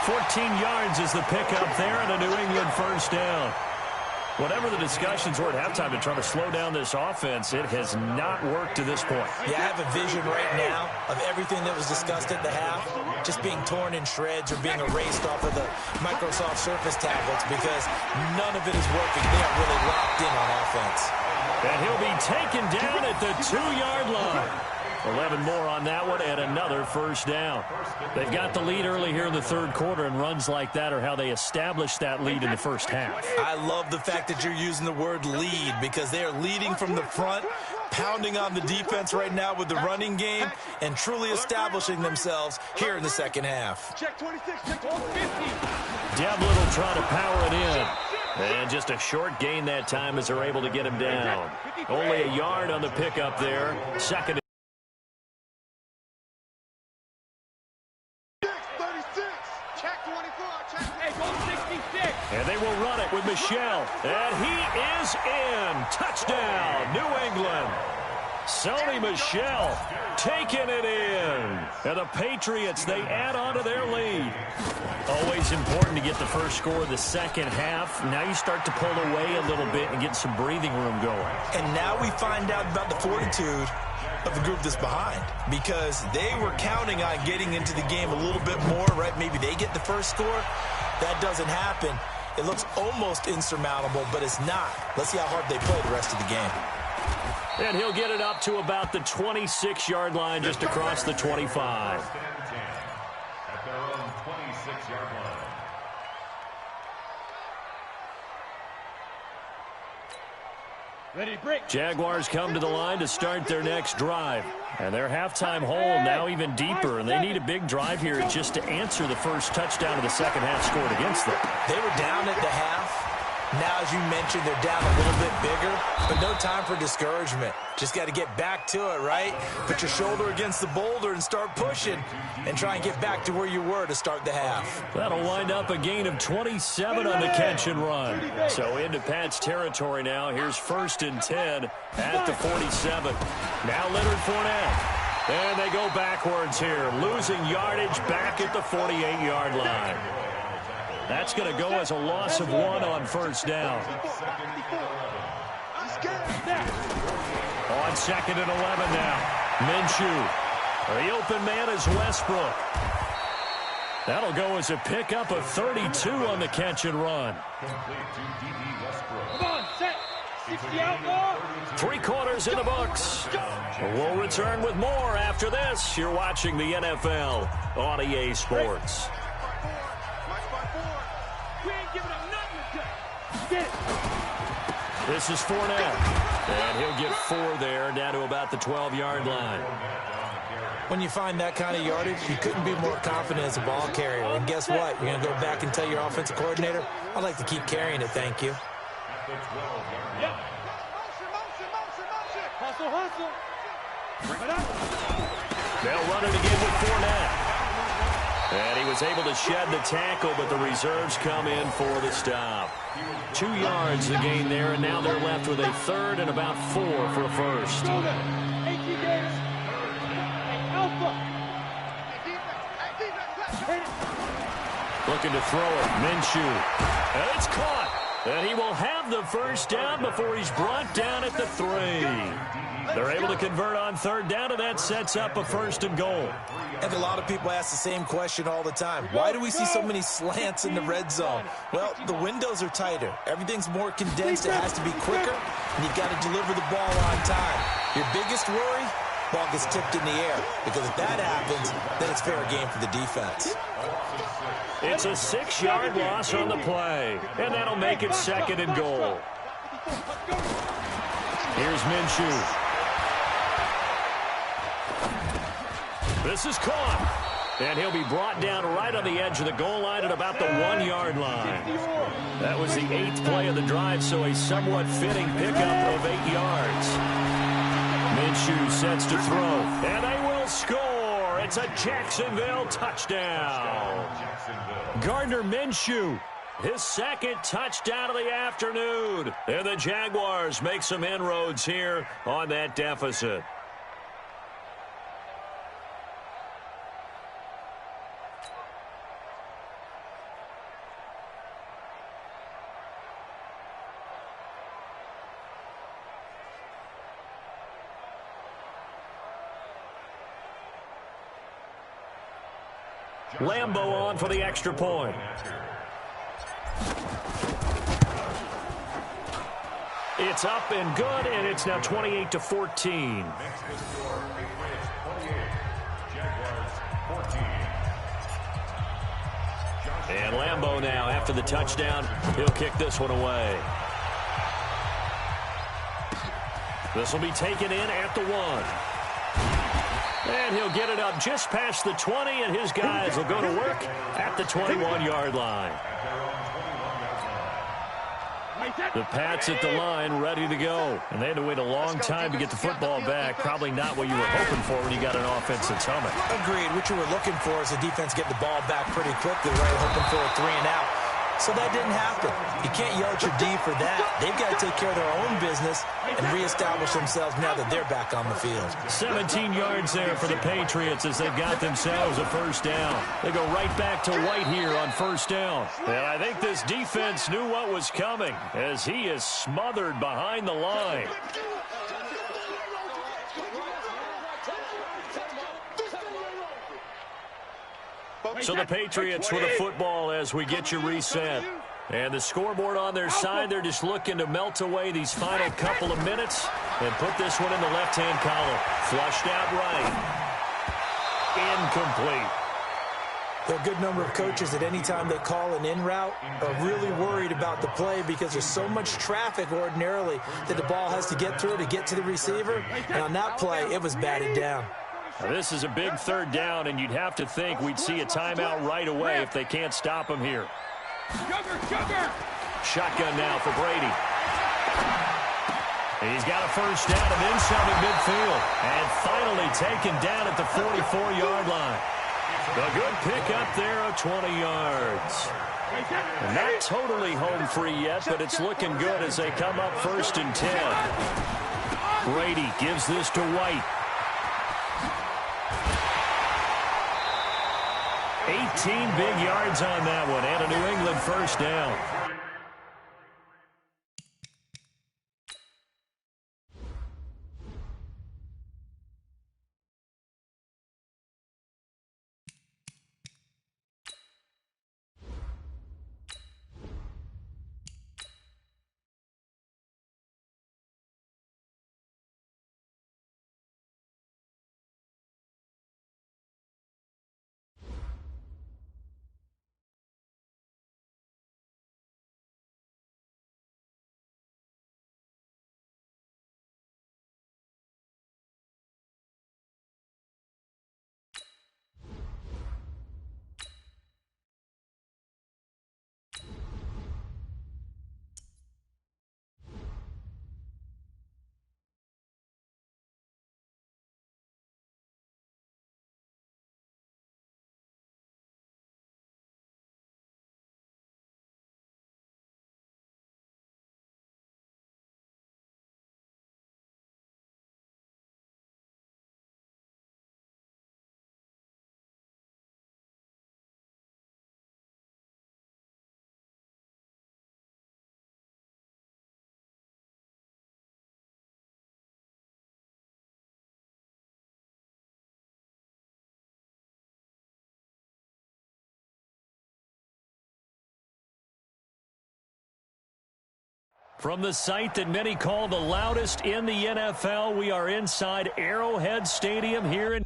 14 yards is the pickup there and a New England first down. Whatever the discussions were at halftime to try to slow down this offense, it has not worked to this point. Yeah, I have a vision right now of everything that was discussed at the half just being torn in shreds or being erased off of the Microsoft Surface tablets because none of it is working. They are really locked in on offense. And he'll be taken down at the 2-yard line. 11 more on that one and another first down. They've got the lead early here in the third quarter, and runs like that are how they establish that lead in the first half. I love the fact that you're using the word lead because they are leading from the front, pounding on the defense right now with the running game, and truly establishing themselves here in the second half. Check 26, check 50. Devlin will try to power it in. And just a short gain that time as they're able to get him down. Only a yard on the pickup there. Second. 36. Check 24. Check. Hey, go 66. And they will run it with Michel. And he is in. Touchdown, New England. Sony Michel taking it in. And the Patriots, they add on to their lead. Always important to get the first score of the second half. Now you start to pull away a little bit and get some breathing room going. And now we find out about the fortitude of the group that's behind, because they were counting on getting into the game a little bit more, right? Maybe they get the first score. That doesn't happen. It looks almost insurmountable, but it's not. Let's see how hard they play the rest of the game. And he'll get it up to about the 26-yard line, just across the 25. At their own 26-yard line. Ready to break. Jaguars come to the line to start their next drive. And their halftime hole now even deeper, and they need a big drive here just to answer the first touchdown of the second half scored against them. They were down at the half. Now, as you mentioned, they're down a little bit bigger, but no time for discouragement. Just got to get back to it, right? Put your shoulder against the boulder and start pushing and try and get back to where you were to start the half. That'll wind up a gain of 27 on the catch and run. So into Pat's territory now. Here's 1st and 10 at the 47. Now Leonard Fournette. And they go backwards here, losing yardage back at the 48-yard line. That's going to go as a loss of 1 on first down. On 2nd and 11 now. Minshew. The open man is Westbrook. That'll go as a pickup of 32 on the catch and run. Come on, set. 60 out more. 3 quarters in the books. We'll return with more after this. You're watching the NFL on EA Sports. We ain't giving up nothing today. Get it. This is Fournette. And he'll get 4 there, down to about the 12-yard line. When you find that kind of yardage, you couldn't be more confident as a ball carrier. And guess what? You're going to go back and tell your offensive coordinator, I'd like to keep carrying it, thank you. Yep. Hustle, hustle. Bring it up. They'll run it again with Fournette. And he was able to shed the tackle, but the reserves come in for the stop. 2 yards the gain there, and now they're left with a 3rd and about 4 for a first. Looking to throw it, Minshew. And it's caught. And he will have the first down before he's brought down at the 3. They're able to convert on 3rd down, and that sets up a 1st and goal. And a lot of people ask the same question all the time. Why do we see so many slants in the red zone? Well, the windows are tighter. Everything's more condensed. It has to be quicker, and you've got to deliver the ball on time. Your biggest worry? Ball gets tipped in the air, because if that happens, then it's fair game for the defense. It's a 6-yard loss on the play, and that'll make it 2nd and goal. Here's Minshew. This is caught, and he'll be brought down right on the edge of the goal line at about the 1-yard line. That was the 8th play of the drive, so a somewhat fitting pickup of 8 yards. Minshew sets to throw, and they will score. It's a Jacksonville touchdown. Gardner Minshew, his 2nd touchdown of the afternoon. And the Jaguars make some inroads here on that deficit. Lambeau on for the extra point. It's up and good, and it's now 28-14. Lambeau now after the touchdown. He'll kick this one away. This will be taken in at the 1. And he'll get it up just past the 20, and his guys will go to work at the 21-yard line. The Pats at the line, ready to go. And they had to wait a long time to get the football back. Probably not what you were hoping for when you got an offense that's humming. Agreed. What you were looking for is the defense getting the ball back pretty quickly, right? Hoping for a 3 and out. So that didn't happen. You can't yell at your D for that. They've got to take care of their own business and reestablish themselves now that they're back on the field. 17 yards there for the Patriots as they've got themselves a first down. They go right back to White here on first down. And I think this defense knew what was coming as he is smothered behind the line. So the Patriots with the football as we get you reset. And the scoreboard on their side, they're just looking to melt away these final couple of minutes and put this one in the left-hand column. Flushed out right. Incomplete. There are a good number of coaches at any time they call an in route are really worried about the play because there's so much traffic ordinarily that the ball has to get through to get to the receiver. And on that play, it was batted down. Now, this is a big third down, and you'd have to think we'd see a timeout right away if they can't stop him here. Shotgun now for Brady. He's got a first down and then some at midfield. And finally taken down at the 44-yard line. A good pick up there of 20 yards. And not totally home free yet, but it's looking good as they come up 1st and 10. Brady gives this to White. 18 big yards on that one, and a New England first down. From the site that many call the loudest in the NFL, we are inside Arrowhead Stadium here in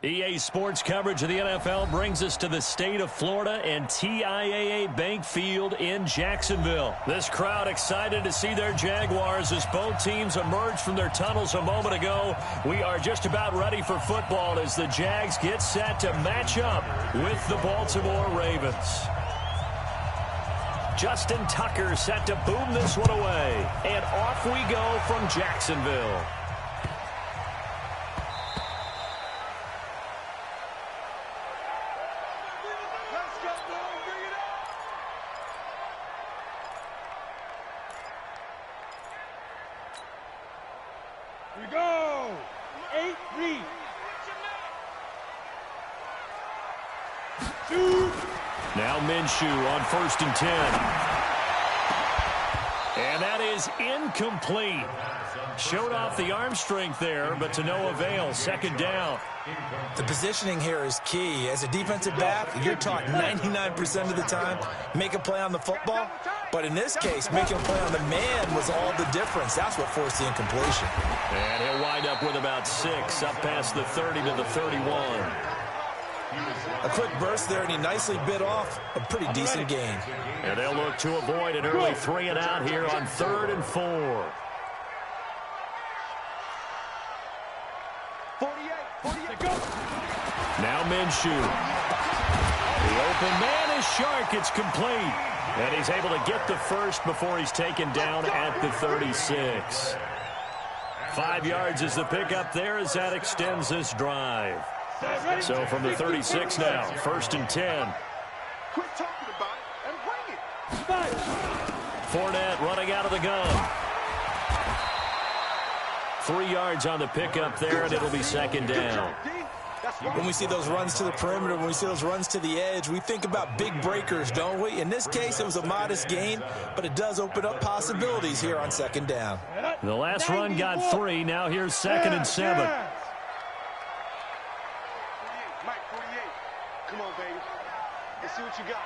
EA Sports coverage of the NFL brings us to the state of Florida and TIAA Bank Field in Jacksonville. This crowd excited to see their Jaguars as both teams emerged from their tunnels a moment ago. We are just about ready for football as the Jags get set to match up with the Baltimore Ravens. Justin Tucker set to boom this one away. And off we go from Jacksonville. Here we go. 8-3. Shoot. Now Minshew on 1st and 10. And that is incomplete. Showed off the arm strength there, but to no avail. 2nd down. The positioning here is key. As a defensive back, you're taught 99% of the time, make a play on the football. But in this case, making a play on the man was all the difference. That's what forced the incompletion. And he'll wind up with about 6, up past the 30 to the 31. A quick burst there, and he nicely bit off a pretty decent gain. And they'll look to avoid an early 3 and out here on 3rd and 4. 48, go. Now Minshew. The open man is Shark. It's complete. And he's able to get the first before he's taken down at the 36. 5 yards is the pickup there as that extends this drive. So from the 36 now, 1st and 10. Quit talking about it and bring it. Fournette running out of the gun. 3 yards on the pickup there, and it'll be 2nd down. When we see those runs to the perimeter, when we see those runs to the edge, we think about big breakers, don't we? In this case, it was a modest gain, but it does open up possibilities here on 2nd down. The last run got 3. Now here's 2nd and 7. Mike, 48. Come on, baby. Let's see what you got.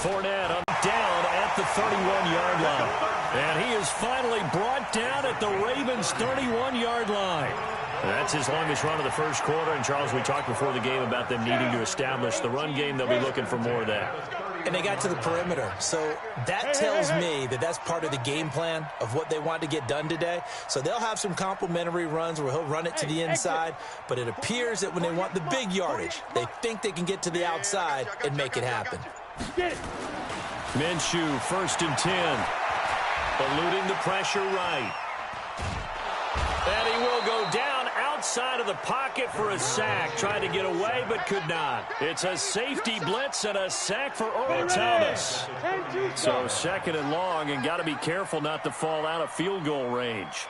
Fournette up down at the 31-yard line. And he is finally brought down at the Ravens' 31-yard line. That's his longest run of the first quarter. And, Charles, we talked before the game about them needing to establish the run game. They'll be looking for more of that. And they got to the perimeter. So that tells me that that's part of the game plan of what they want to get done today. So they'll have some complementary runs where he'll run it to the inside. But it appears that when they want the big yardage, they think they can get to the outside and make it happen. Minshew, 1st and 10. Eluding the pressure right. And he will go down outside of the pocket for a sack. Tried to get away, but could not. It's a safety blitz and a sack for Earl Thomas. So 2nd and long, and got to be careful not to fall out of field goal range.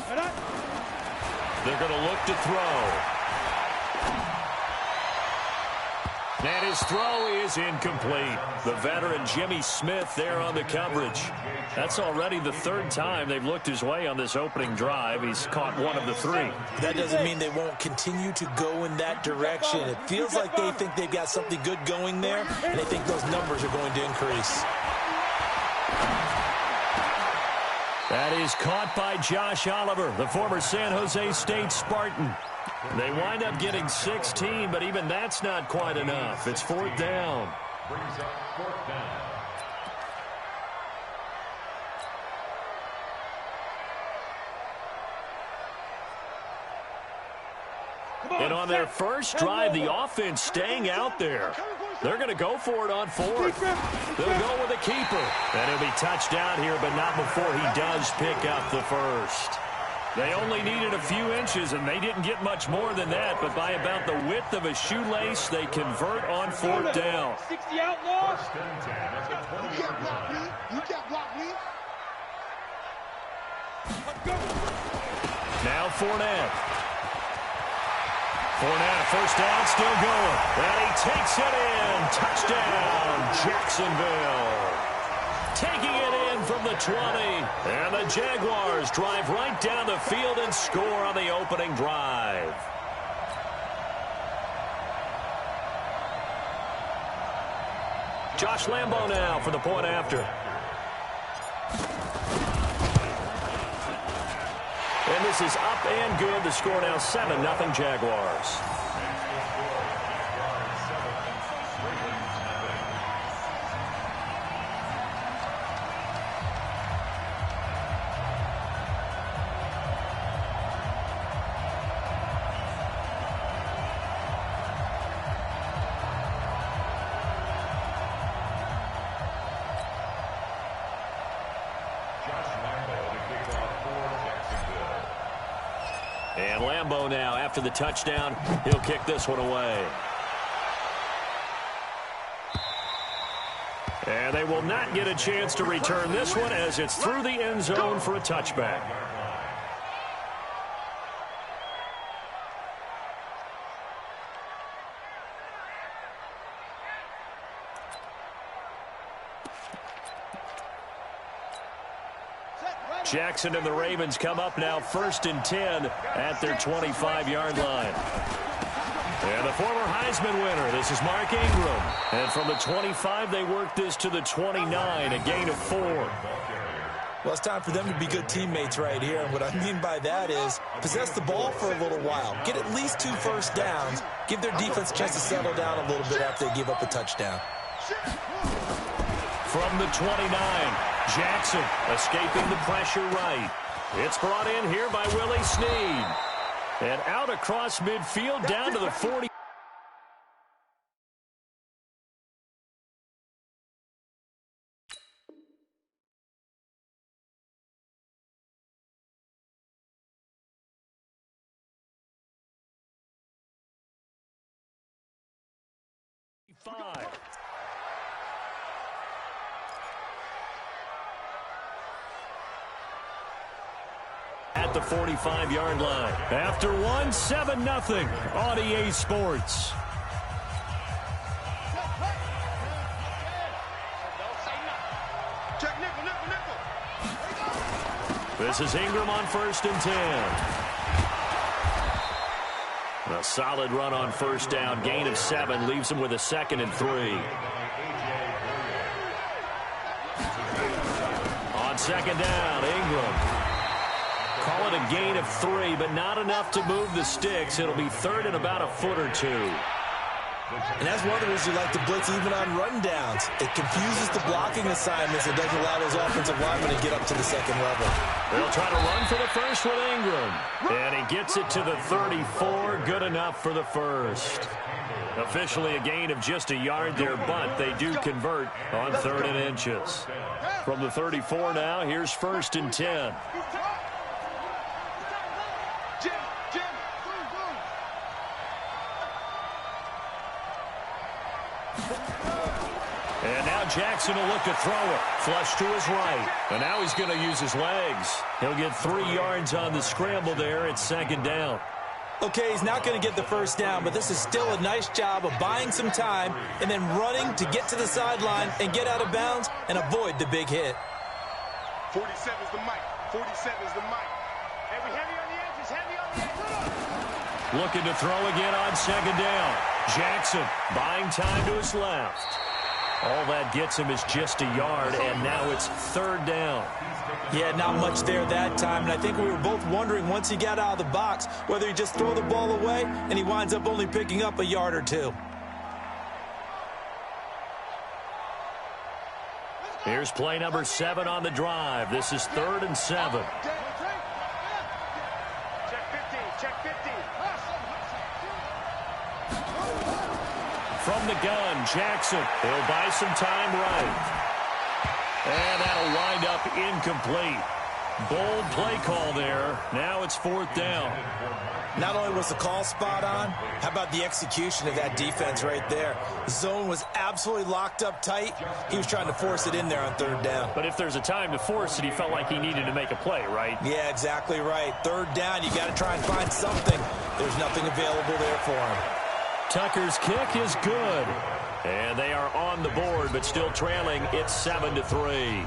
They're going to look to throw. And his throw is incomplete. The veteran Jimmy Smith there on the coverage. That's already the 3rd time they've looked his way on this opening drive. He's caught 1 of the 3. That doesn't mean they won't continue to go in that direction. It feels like they think they've got something good going there, and they think those numbers are going to increase. That is caught by Josh Oliver, the former San Jose State Spartan. They wind up getting 16, but even that's not quite enough. It's 4th down. Brings up 4th down. And on their first drive, the offense staying out there. They're going to go for it on 4th. They'll go with a keeper. And he'll be touched down here, but not before he does pick up the first. They only needed a few inches, and they didn't get much more than that. But by about the width of a shoelace, they convert on 4th down. 60 outlaws. You can't block me. You can't block me. Now Fournette. Fournette, 1st down, still going. And he takes it in. Touchdown, Jacksonville. Taking it in from the 20. And the Jaguars drive right down the field and score on the opening drive. Josh Lambo now for the point after. And the This is up and good. The score now 7-0 Jaguars. And Lambeau now, after the touchdown, he'll kick this one away. And they will not get a chance to return this one as it's through the end zone for a touchback. Jackson and the Ravens come up now 1st and 10 at their 25-yard line. And the former Heisman winner, this is Mark Ingram. And from the 25, they work this to the 29, a gain of 4. Well, it's time for them to be good teammates right here. And what I mean by that is possess the ball for a little while. Get at least 2 first downs. Give their defense a chance to settle down a little bit after they give up a touchdown. From the 29, Jackson escaping the pressure right. It's brought in here by Willie Snead. And out across midfield down to the 40. At the 45-yard line. After one, 7-0 on EA Sports. This is Ingram on 1st and 10. A solid run on 1st down. Gain of 7 leaves him with a 2nd and 3. On 2nd down, Ingram. Call it a gain of 3, but not enough to move the sticks. It'll be 3rd and about a foot or 2. And that's one of the reasons you like to blitz even on rundowns. It confuses the blocking assignments and doesn't allow those offensive linemen to get up to the 2nd level. They'll try to run for the first with Ingram. And he gets it to the 34. Good enough for the first. Officially a gain of just a yard there, but they do convert on 3rd and inches. From the 34 now, here's 1st and 10. And now Jackson will look to throw it. Flush to his right. And now he's going to use his legs. He'll get 3 yards on the scramble there. It's 2nd down. Okay, he's not going to get the first down, but this is still a nice job of buying some time and then running to get to the sideline and get out of bounds and avoid the big hit. 47's the mic. 47's the mic. Heavy on the edges. Heavy on the edges. Looking to throw again on 2nd down. Jackson buying time to his left. All that gets him is just a yard, and now it's 3rd down. Yeah, not much there that time, and I think we were both wondering once he got out of the box whether he'd just throw the ball away, and he winds up only picking up a yard or 2. Here's play number 7 on the drive. This is 3rd and 7. Check 50. From the gun, Jackson. He'll buy some time right. And that'll wind up incomplete. Bold play call there. Now it's 4th down. Not only was the call spot on, how about the execution of that defense right there? The zone was absolutely locked up tight. He was trying to force it in there on 3rd down. But if there's a time to force it, he felt like he needed to make a play, right? Yeah, exactly right. 3rd down, you got to try and find something. There's nothing available there for him. Tucker's kick is good. And they are on the board, but still trailing. It's 7-3.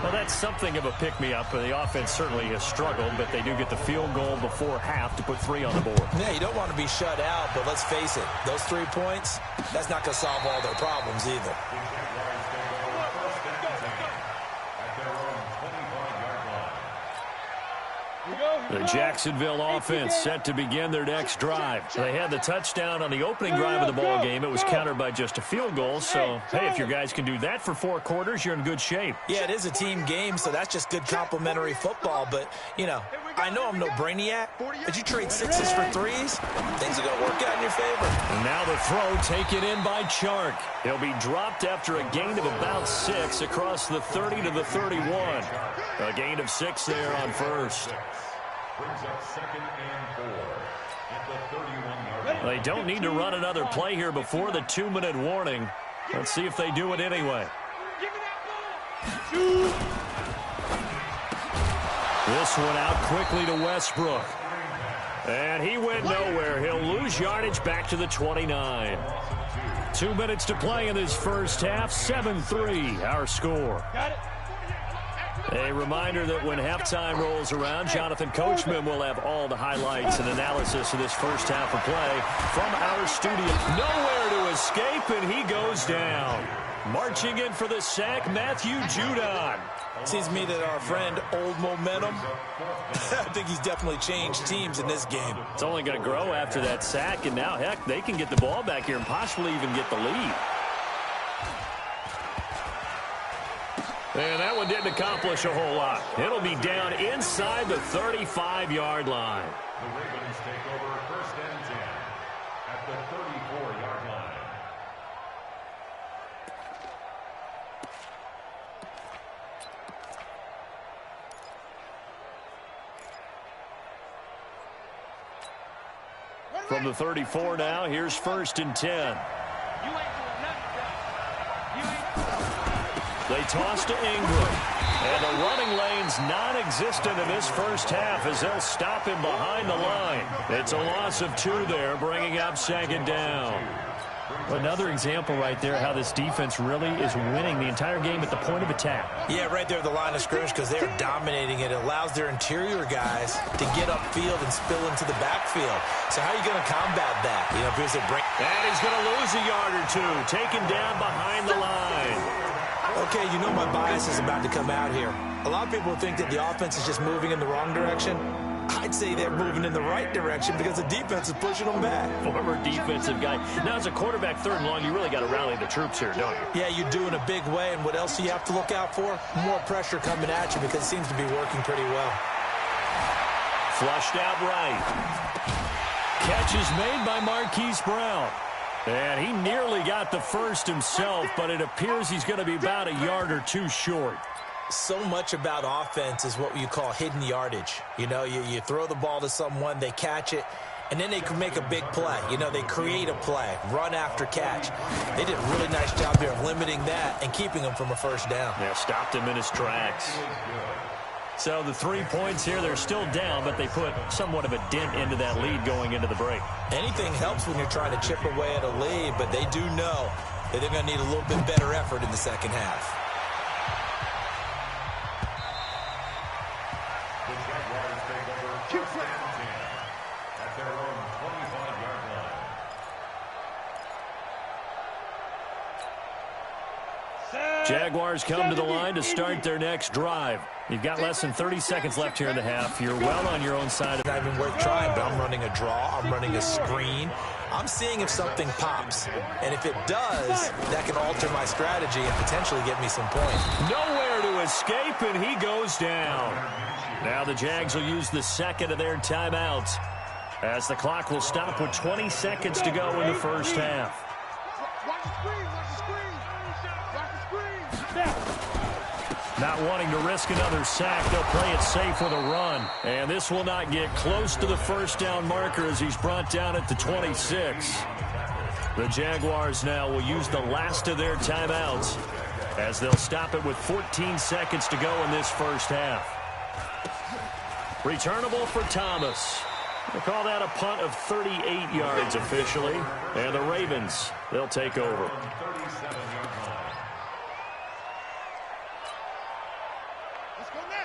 Well, that's something of a pick-me-up. The offense certainly has struggled, but they do get the field goal before half to put 3 on the board. Yeah, you don't want to be shut out, but let's face it, those 3 points, that's not going to solve all their problems either. The Jacksonville offense set to begin their next drive. They had the touchdown on the opening drive of the ball game. It was countered by just a field goal. So, hey, if your guys can do that for 4 quarters, you're in good shape. Yeah, it is a team game, so that's just good complimentary football. But, you know, I know I'm no brainiac, but you trade 6s for 3s, things are going to work out in your favor. And now the throw taken in by Chark. He'll be dropped after a gain of about 6 across the 30 to the 31. A gain of 6 there on first. Brings up 2nd and 4 at the 31-yard line. They don't need to run another play here before the 2-minute warning. Let's see if they do it anyway. This one out quickly to Westbrook. And he went nowhere. He'll lose yardage back to the 29. 2 minutes to play in this first half. 7-3 our score. Got it. A reminder that when halftime rolls around, Jonathan Coachman will have all the highlights and analysis of this first half of play from our studio. Nowhere to escape, and he goes down. Marching in for the sack, Matthew Judon. Seems to me that our friend, Old Momentum, I think he's definitely changed teams in this game. It's only going to grow after that sack, and now, heck, they can get the ball back here and possibly even get the lead. And that one didn't accomplish a whole lot. It'll be down inside the 35-yard line. The Ravens take over 1st and 10 at the 34-yard line. From the 34 now, here's 1st and 10. They toss to Ingram. And the running lane's non-existent in this first half as they'll stop him behind the line. It's a loss of 2 there, bringing up 2nd down. Another example right there how this defense really is winning the entire game at the point of attack. Yeah, right there at the line of scrimmage because they're dominating it. It allows their interior guys to get upfield and spill into the backfield. So how are you going to combat that? You know, if there's a break. And he's going to lose a yard or 2, taken down behind the line. Okay, you know my bias is about to come out here. A lot of people think that the offense is just moving in the wrong direction. I'd say they're moving in the right direction because the defense is pushing them back. Former defensive guy. Now, as a quarterback 3rd and long, you really got to rally the troops here, don't you? Yeah, you do in a big way. And what else do you have to look out for? More pressure coming at you because it seems to be working pretty well. Flushed out right. Catch is made by Marquise Brown. And he nearly got the first himself, but it appears he's going to be about a yard or 2 short. So much about offense is what you call hidden yardage. You know, you throw the ball to someone, they catch it, and then they can make a big play. You know, they create a play, run after catch. They did a really nice job here of limiting that and keeping him from a 1st down. Yeah, stopped him in his tracks. So the 3 points here, they're still down, but they put somewhat of a dent into that lead going into the break. Anything helps when you're trying to chip away at a lead, but they do know that they're going to need a little bit better effort in the second half. The Jaguars take over 1st and 10 at their own 25-yard line. Jaguars come to the line to start their next drive. You've got less than 30 seconds left here in the half. You're well on your own side. It's not even worth trying, but I'm running a draw. I'm running a screen. I'm seeing if something pops. And if it does, that can alter my strategy and potentially get me some points. Nowhere to escape, and he goes down. Now the Jags will use the 2nd of their timeouts as the clock will stop with 20 seconds to go in the first half. Not wanting to risk another sack, they'll play it safe with a run. And this will not get close to the 1st down marker as he's brought down at the 26. The Jaguars now will use the last of their timeouts as they'll stop it with 14 seconds to go in this first half. Returnable for Thomas. They call that a punt of 38 yards officially. And the Ravens, they'll take over.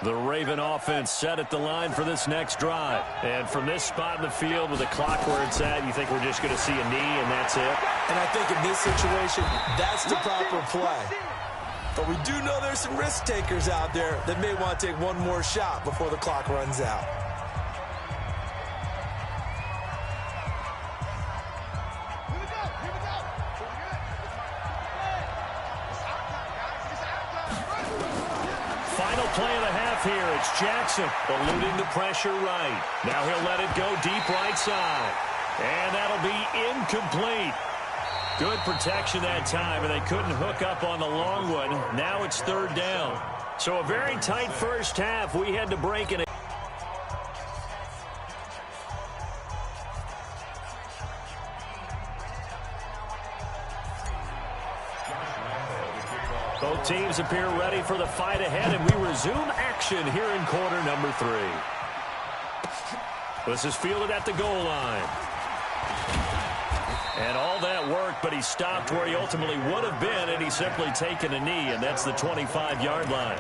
The Raven offense set at the line for this next drive. And from this spot in the field with the clock where it's at, you think we're just going to see a knee and that's it? And I think in this situation, that's the proper play. But we do know there's some risk takers out there that may want to take one more shot before the clock runs out. play of the half here. It's Jackson eluding the pressure right. Now he'll let it go deep right side. And that'll be incomplete. Good protection that time, and they couldn't hook up on the long one. Now it's third down. So a very tight first half. We had to break it. Both teams appear ready for the fight ahead, and we resume action here in quarter number 3. This is fielded at the goal line. And all that worked, but he stopped where he ultimately would have been, and he's simply taken a knee, and that's the 25-yard line.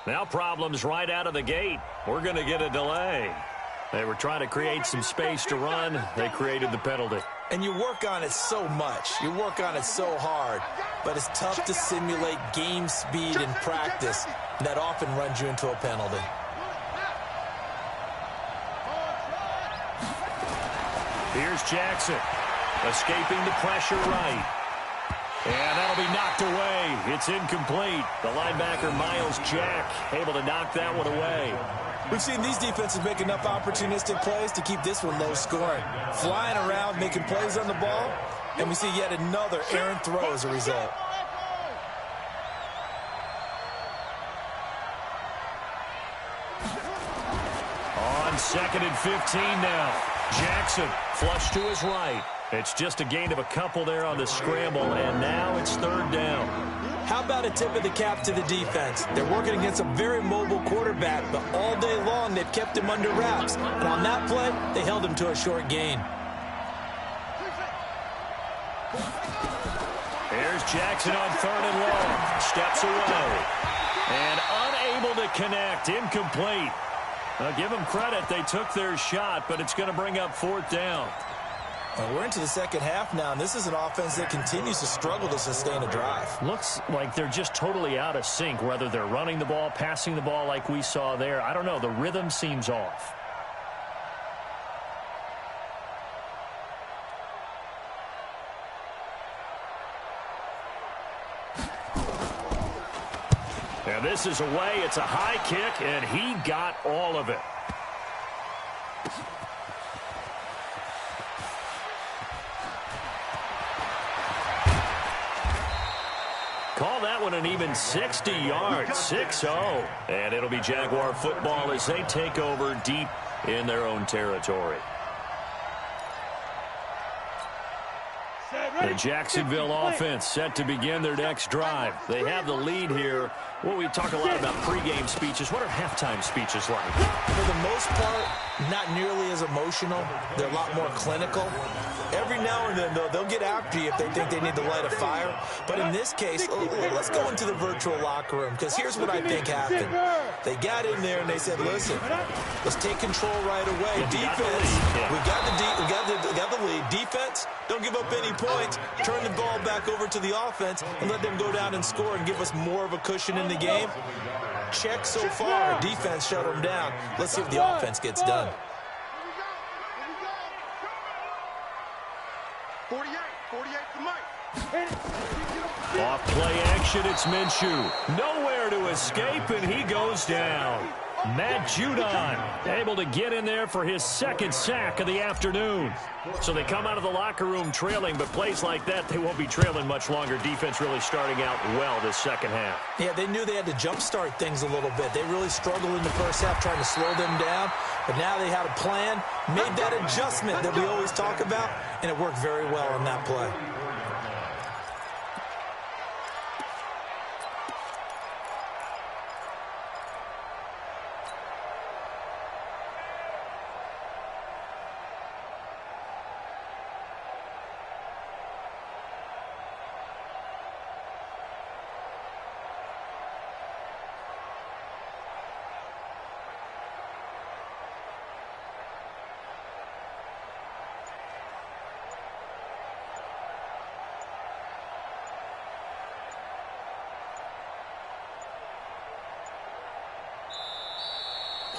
Now problems right out of the gate. We're going to get a delay. They were trying to create some space to run. They created the penalty. And you work on it so much. You work on it so hard. But it's tough to simulate game speed in practice. That often runs you into a penalty. Here's Jackson. Escaping the pressure right. And that'll be knocked away. It's incomplete. The linebacker, Miles Jack, able to knock that one away. We've seen these defenses make enough opportunistic plays to keep this one low scoring. Flying around, making plays on the ball, and we see yet another errant throw as a result. On 2nd and 15 now. Jackson flush to his right. It's just a gain of a couple there on the scramble, and now it's third down. How about a tip of the cap to the defense? They're working against a very mobile quarterback, but all day long they've kept him under wraps. And on that play, they held him to a short gain. Here's Jackson on 3rd and long. Steps away. And unable to connect. Incomplete. Now, give them credit. They took their shot, but it's going to bring up 4th down. We're into the second half now, and this is an offense that continues to struggle to sustain a drive. Looks like they're just totally out of sync, whether they're running the ball, passing the ball like we saw there. I don't know. The rhythm seems off. And this is away. It's a high kick, and he got all of it. Call that one an even 60 yards, 6-0. And it'll be Jaguar football as they take over deep in their own territory. The Jacksonville offense set to begin their next drive. They have the lead here. Well, we talk a lot about pregame speeches. What are halftime speeches like? For the most part, not nearly as emotional. They're a lot more clinical. Every now and then, though, they'll get after you if they think they need to light a fire. But in this case, let's go into the virtual locker room, because here's what I think happened. They got in there and they said, listen, let's take control right away. Defense, we got the lead. Defense, don't give up any points. Turn the ball back over to the offense and let them go down and score and give us more of a cushion in the game. Check so far. Defense shut them down. Let's see if the offense gets done. 48 to Mike. Off play action, it's Minshew. Nowhere to escape, and he goes down. Matt Judon able to get in there for his 2nd sack of the afternoon. So they come out of the locker room trailing, but plays like that, they won't be trailing much longer. Defense really starting out well this second half. Yeah, they knew they had to jumpstart things a little bit. They really struggled in the first half trying to slow them down, but now they had a plan, made that adjustment that we always talk about, and it worked very well on that play.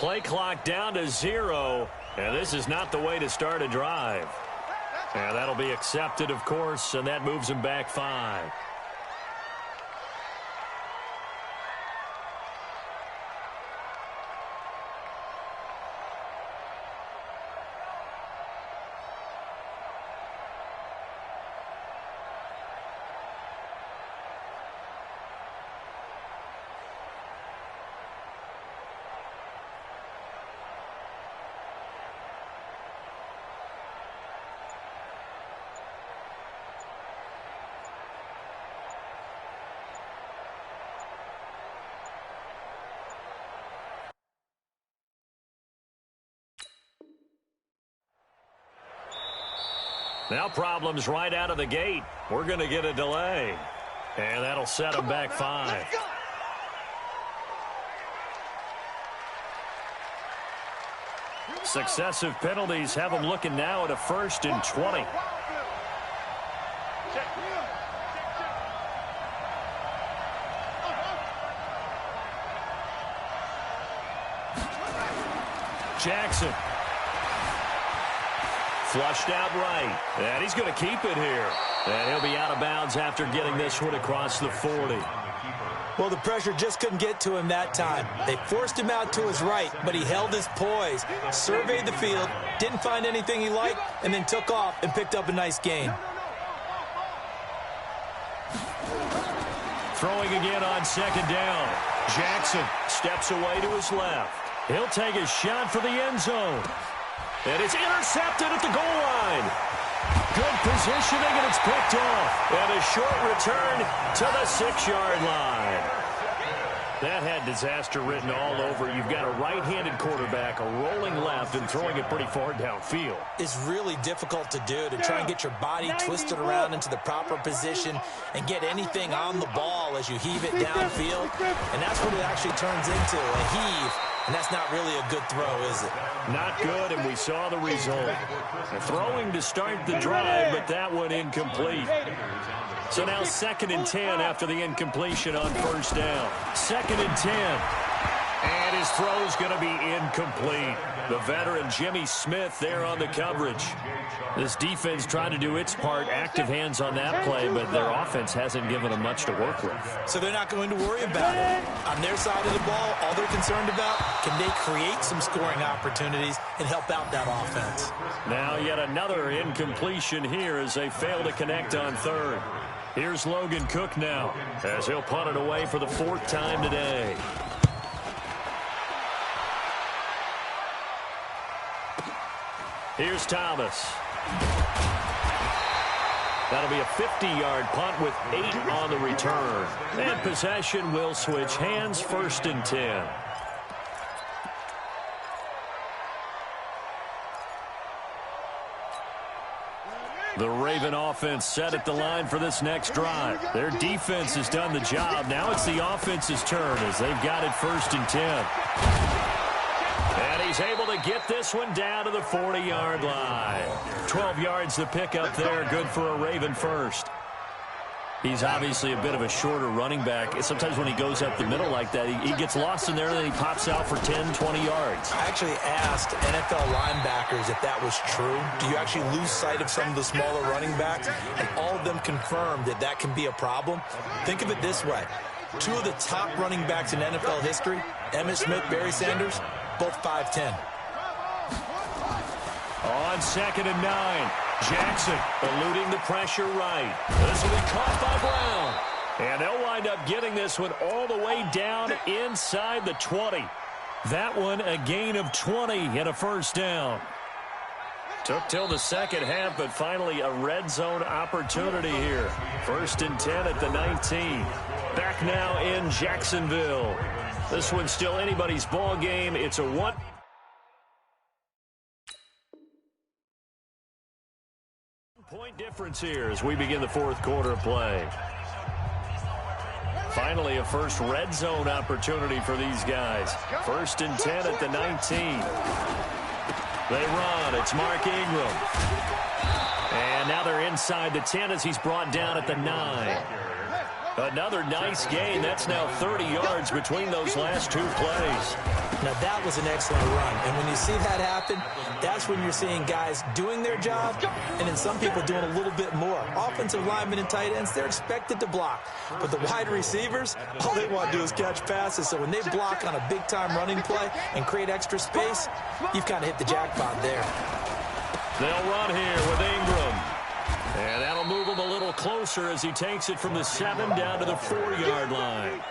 play clock down to 0, and this is not the way to start a drive. And that'll be accepted, of course, and that moves him back 5. Now problems right out of the gate. We're going to get a delay. And that'll set him back 5. Successive penalties have him looking now at a 1st and 20. Jackson. Flushed out right. And he's going to keep it here. And he'll be out of bounds after getting this one across the 40. Well, the pressure just couldn't get to him that time. They forced him out to his right, but he held his poise, surveyed the field, didn't find anything he liked, and then took off and picked up a nice gain. Throwing again on 2nd down. Jackson steps away to his left. He'll take a shot for the end zone. And it's intercepted at the goal line. Good positioning, and it's picked off. And a short return to the 6-yard line. That had disaster written all over. You've got a right-handed quarterback, a rolling left, and throwing it pretty far downfield. It's really difficult to do, to try and get your body twisted around into the proper position and get anything on the ball as you heave it downfield. And that's what it actually turns into, a heave. And that's not really a good throw, is it? Not good, and we saw the result. Throwing to start the drive, but that one incomplete. So now 2nd and 10 after the incompletion on 1st down. 2nd and 10. And his throw's going to be incomplete. The veteran Jimmy Smith there on the coverage. This defense trying to do its part, active hands on that play, but their offense hasn't given them much to work with. So they're not going to worry about it. On their side of the ball, all they're concerned about, can they create some scoring opportunities and help out that offense? Now yet another incompletion here as they fail to connect on 3rd. Here's Logan Cook now as he'll punt it away for the 4th time today. Here's Thomas. That'll be a 50-yard punt with 8 on the return. And possession will switch hands, 1st and 10. The Raven offense set at the line for this next drive. Their defense has done the job. Now it's the offense's turn as they've got it 1st and 10. And he's able to get this one down to the 40-yard line. 12 yards to pick up there. Good for a Raven first. He's obviously a bit of a shorter running back. Sometimes when he goes up the middle like that, he gets lost in there and then he pops out for 10, 20 yards. I actually asked NFL linebackers if that was true. Do you actually lose sight of some of the smaller running backs? And all of them confirmed that that can be a problem. Think of it this way. 2 of the top running backs in NFL history, Emmitt Smith, Barry Sanders, both 5'10". On 2nd and 9, Jackson eluding the pressure right. This will be caught by Brown. And they'll wind up getting this one all the way down inside the 20. That one a gain of 20 and a 1st down. Took till the 2nd half, but finally a red zone opportunity here. 1st and 10 at the 19. Back now in Jacksonville. This one's still anybody's ball game. It's a 1. Point difference here as we begin the 4th quarter of play. Finally, a first red zone opportunity for these guys. 1st and 10 at the 19. They run. It's Mark Ingram. And now they're inside the 10 as he's brought down at the 9. Another nice gain. That's now 30 yards between those last two plays. Now, that was an excellent run. And when you see that happen, that's when you're seeing guys doing their job and then some people doing a little bit more. Offensive linemen and tight ends, they're expected to block. But the wide receivers, all they want to do is catch passes. So when they block on a big-time running play and create extra space, you've kind of hit the jackpot there. They'll run here with Ingram. And that'll move him a little closer as he takes it from the 7 down to the 4-yard line.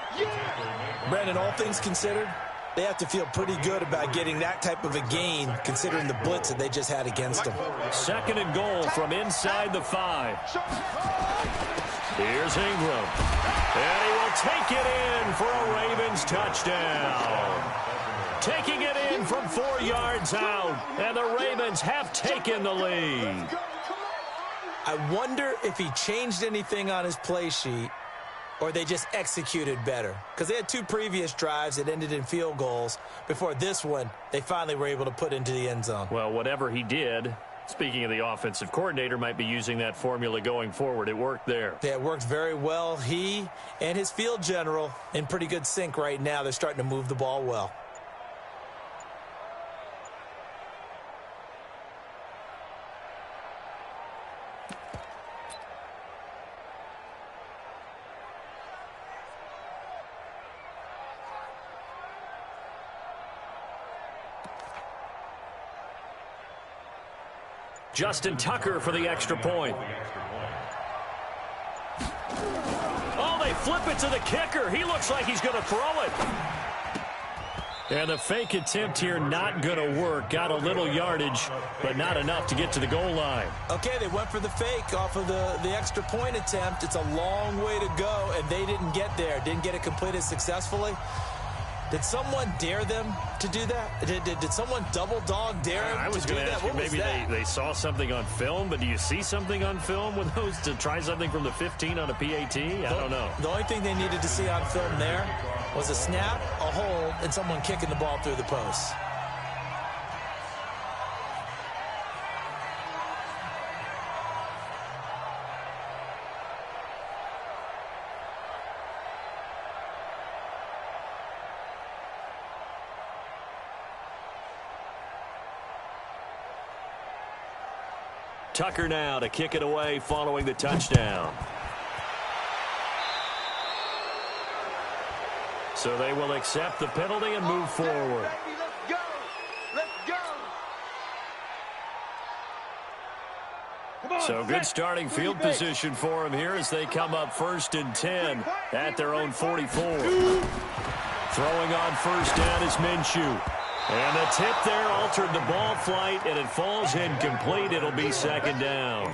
Brandon, all things considered, they have to feel pretty good about getting that type of a gain considering the blitz that they just had against them. 2nd and goal from inside the 5. Here's Ingram. And he will take it in for a Ravens touchdown. Taking it in from 4 yards out. And the Ravens have taken the lead. I wonder if he changed anything on his play sheet or they just executed better. Because they had 2 previous drives that ended in field goals. Before this one, they finally were able to put into the end zone. Well, whatever he did, speaking of the offensive coordinator, might be using that formula going forward. It worked there. Yeah, it worked very well. He and his field general in pretty good sync right now. They're starting to move the ball well. Justin Tucker for the extra point. Oh, they flip it to the kicker. He looks like he's going to throw it. And the fake attempt here not going to work. Got a little yardage, but not enough to get to the goal line. Okay, they went for the fake off of the extra point attempt. It's a long way to go, and they didn't get there. Didn't get it completed successfully. Did someone dare them to do that? Did someone double dog dare them I was to do going to that? ask you, What was maybe that? they saw something on film, but do you see something on film with those to try something from the 15 on a PAT? I don't know. The only thing they needed to see on film there was a snap, a hold, and someone kicking the ball through the posts. Tucker now to kick it away following the touchdown. So they will accept the penalty and move forward. So good starting field position for them here as they come up 1st and 10 at their own 44. Throwing on 1st down is Minshew. And the tip there altered the ball flight, and it falls incomplete. It'll be 2nd down.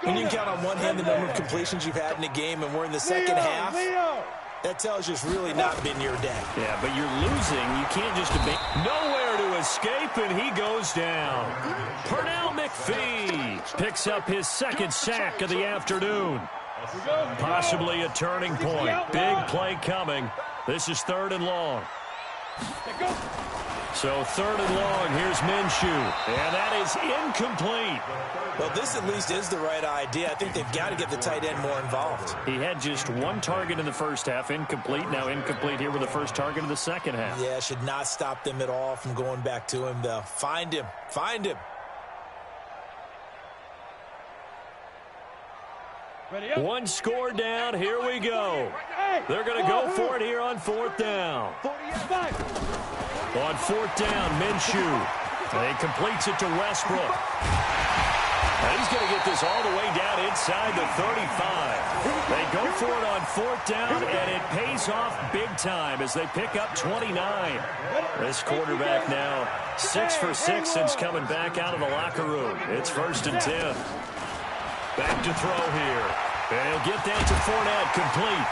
When you count on one hand the number of completions you've had in a game and we're in the second half, that tells you it's really not been your day. Yeah, but you're losing. You can't just debate. Nowhere to escape, and he goes down. Pernell McPhee picks up his 2nd sack of the afternoon. Possibly a turning point. Big play coming. This is 3rd and long. So 3rd and long, here's Minshew. And that is incomplete. Well, this at least is the right idea. I think they've got to get the tight end more involved. He had just 1 target in the first half, incomplete. Now incomplete here with the first target of the second half. Yeah, should not stop them at all from going back to him, though. Find him. Find him. One score down. Here we go. They're going to go for it here on 4th down. On 4th down, Minshew. He completes it to Westbrook. And he's going to get this all the way down inside the 35. They go for it on 4th down, and it pays off big time as they pick up 29. This quarterback now 6 for 6 since coming back out of the locker room. It's 1st and 10. Back to throw here. And he'll get that to Fournette, complete.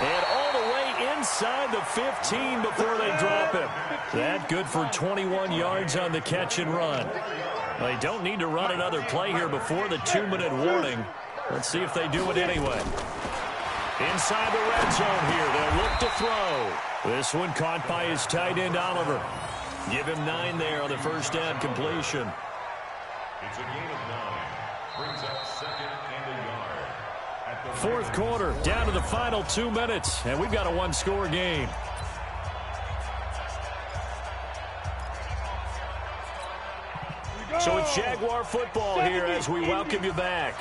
And all the way inside the 15 before they drop him. That good for 21 yards on the catch and run. They don't need to run another play here before the 2-minute warning. Let's see if they do it anyway. Inside the red zone here. They'll look to throw. This one caught by his tight end, Oliver. Give him 9 there on the 1st down completion. It's a gain of 9. Brings up 2nd and a yard at the Fourth quarter, down to the final 2 minutes, and we've got a one-score game. So it's Jaguar football here as we welcome you back.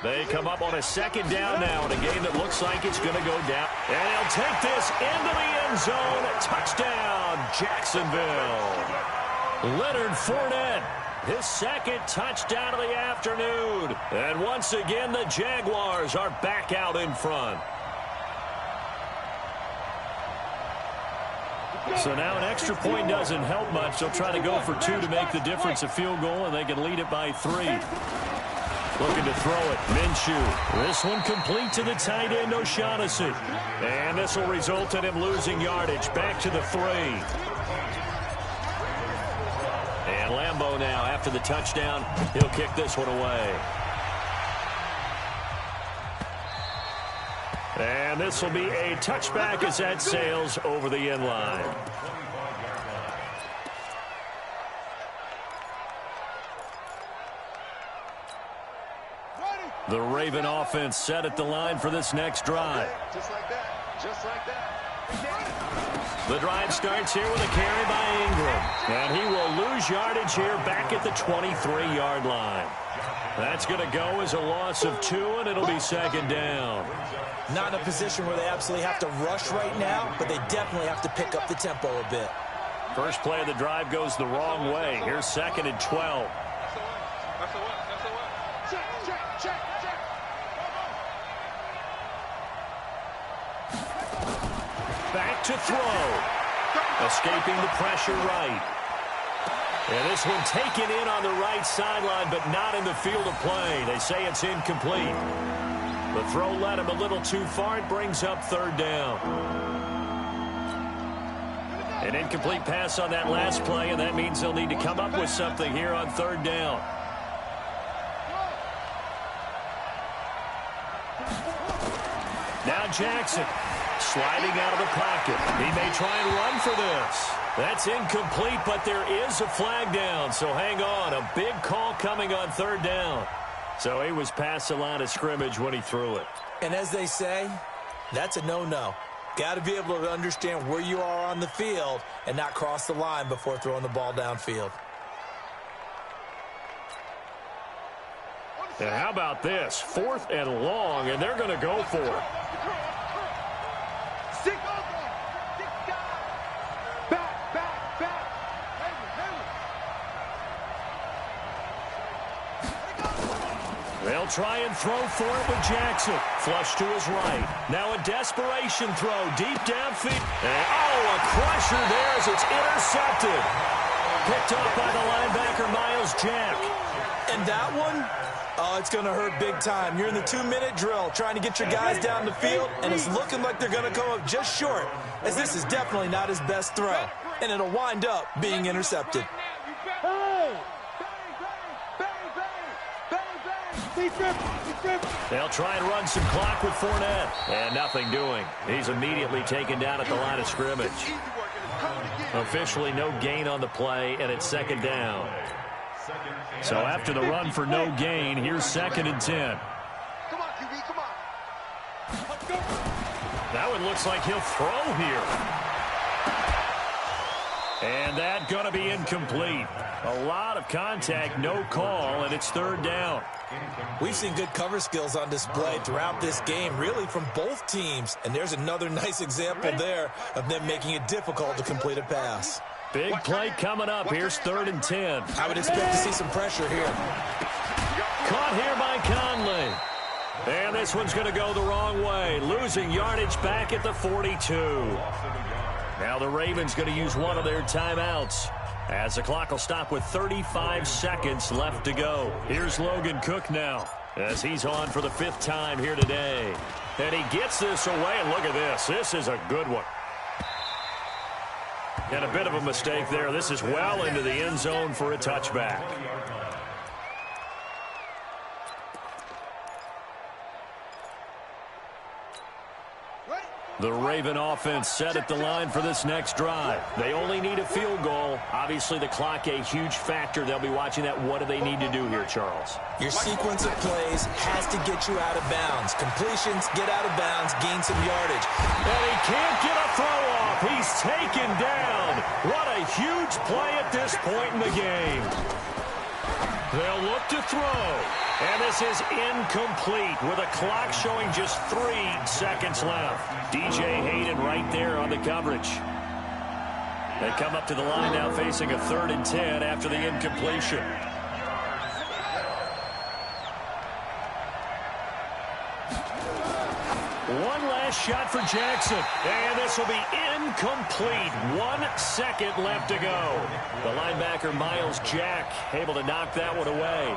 They come up on a second down now in a game that looks like it's going to go down. And he'll take this into the end zone. Touchdown, Jacksonville. Leonard Fournette, his second touchdown of the afternoon. And once again, the Jaguars are back out in front. So now an extra point doesn't help much. They'll try to go for 2 to make the difference a field goal, and they can lead it by 3. Looking to throw it. Minshew. This one complete to the tight end, O'Shaughnessy. And this will result in him losing yardage. Back to the 3. And Lambeau now, after the touchdown, he'll kick this one away. And this will be a touchback as that sails over the end line. The Raven offense set at the line for this next drive. Just like that. Just like that. The drive starts here with a carry by Ingram. And he will lose yardage here back at the 23-yard line. That's going to go as a loss of 2, and it'll be second down. Not in a position where they absolutely have to rush right now, but they definitely have to pick up the tempo a bit. First play of the drive goes the wrong way. Here's 2nd and 12. Back to throw. Escaping the pressure right. And this one taken in on the right sideline, but not in the field of play. They say it's incomplete. The throw led him a little too far. It brings up 3rd down. An incomplete pass on that last play, and that means they'll need to come up with something here on 3rd down. Now Jackson sliding out of the pocket. He may try and run for this. That's incomplete, but there is a flag down, so hang on. A big call coming on 3rd down. So he was past the line of scrimmage when he threw it. And as they say, that's a no-no. Got to be able to understand where you are on the field and not cross the line before throwing the ball downfield. And how about this? 4th and long, and they're going to go for it. They'll try and throw for it with Jackson. Flush to his right. Now a desperation throw deep downfield. And, a crusher there as it's intercepted. Picked up by the linebacker, Miles Jack. And that one, it's going to hurt big time. You're in the 2-minute drill trying to get your guys down the field, and it's looking like they're going to come up just short, as this is definitely not his best throw. And it'll wind up being intercepted. They'll try and run some clock with Fournette. And nothing doing. He's immediately taken down at the line of scrimmage. Officially no gain on the play, and it's 2nd down. So after the run for no gain, here's 2nd and 10. Come on, QB, come on. That one looks like he'll throw here. And that's going to be incomplete. A lot of contact, no call, and it's 3rd down. We've seen good cover skills on display throughout this game, really from both teams. And there's another nice example there of them making it difficult to complete a pass. Big play coming up. Here's 3rd and 10. I would expect to see some pressure here. Caught here by Conley. And this one's going to go the wrong way. Losing yardage back at the 42. Now the Ravens going to use one of their timeouts, as the clock will stop with 35 seconds left to go. Here's Logan Cook now, as he's on for the 5th time here today. And he gets this away, and look at this. This is a good one. And a bit of a mistake there. This is well into the end zone for a touchback. The Raven offense set at the line for this next drive. They only need a field goal. Obviously, the clock a huge factor. They'll be watching that. What do they need to do here, Charles? Your sequence of plays has to get you out of bounds. Completions, get out of bounds, gain some yardage. And he can't get a throw off. He's taken down. What a huge play at this point in the game. They'll look to throw. And this is incomplete with a clock showing just 3 seconds left. DJ Hayden right there on the coverage. They come up to the line now facing a 3rd and 10 after the incompletion. One last shot for Jackson. And this will be incomplete. 1 second left to go. The linebacker, Miles Jack, able to knock that one away.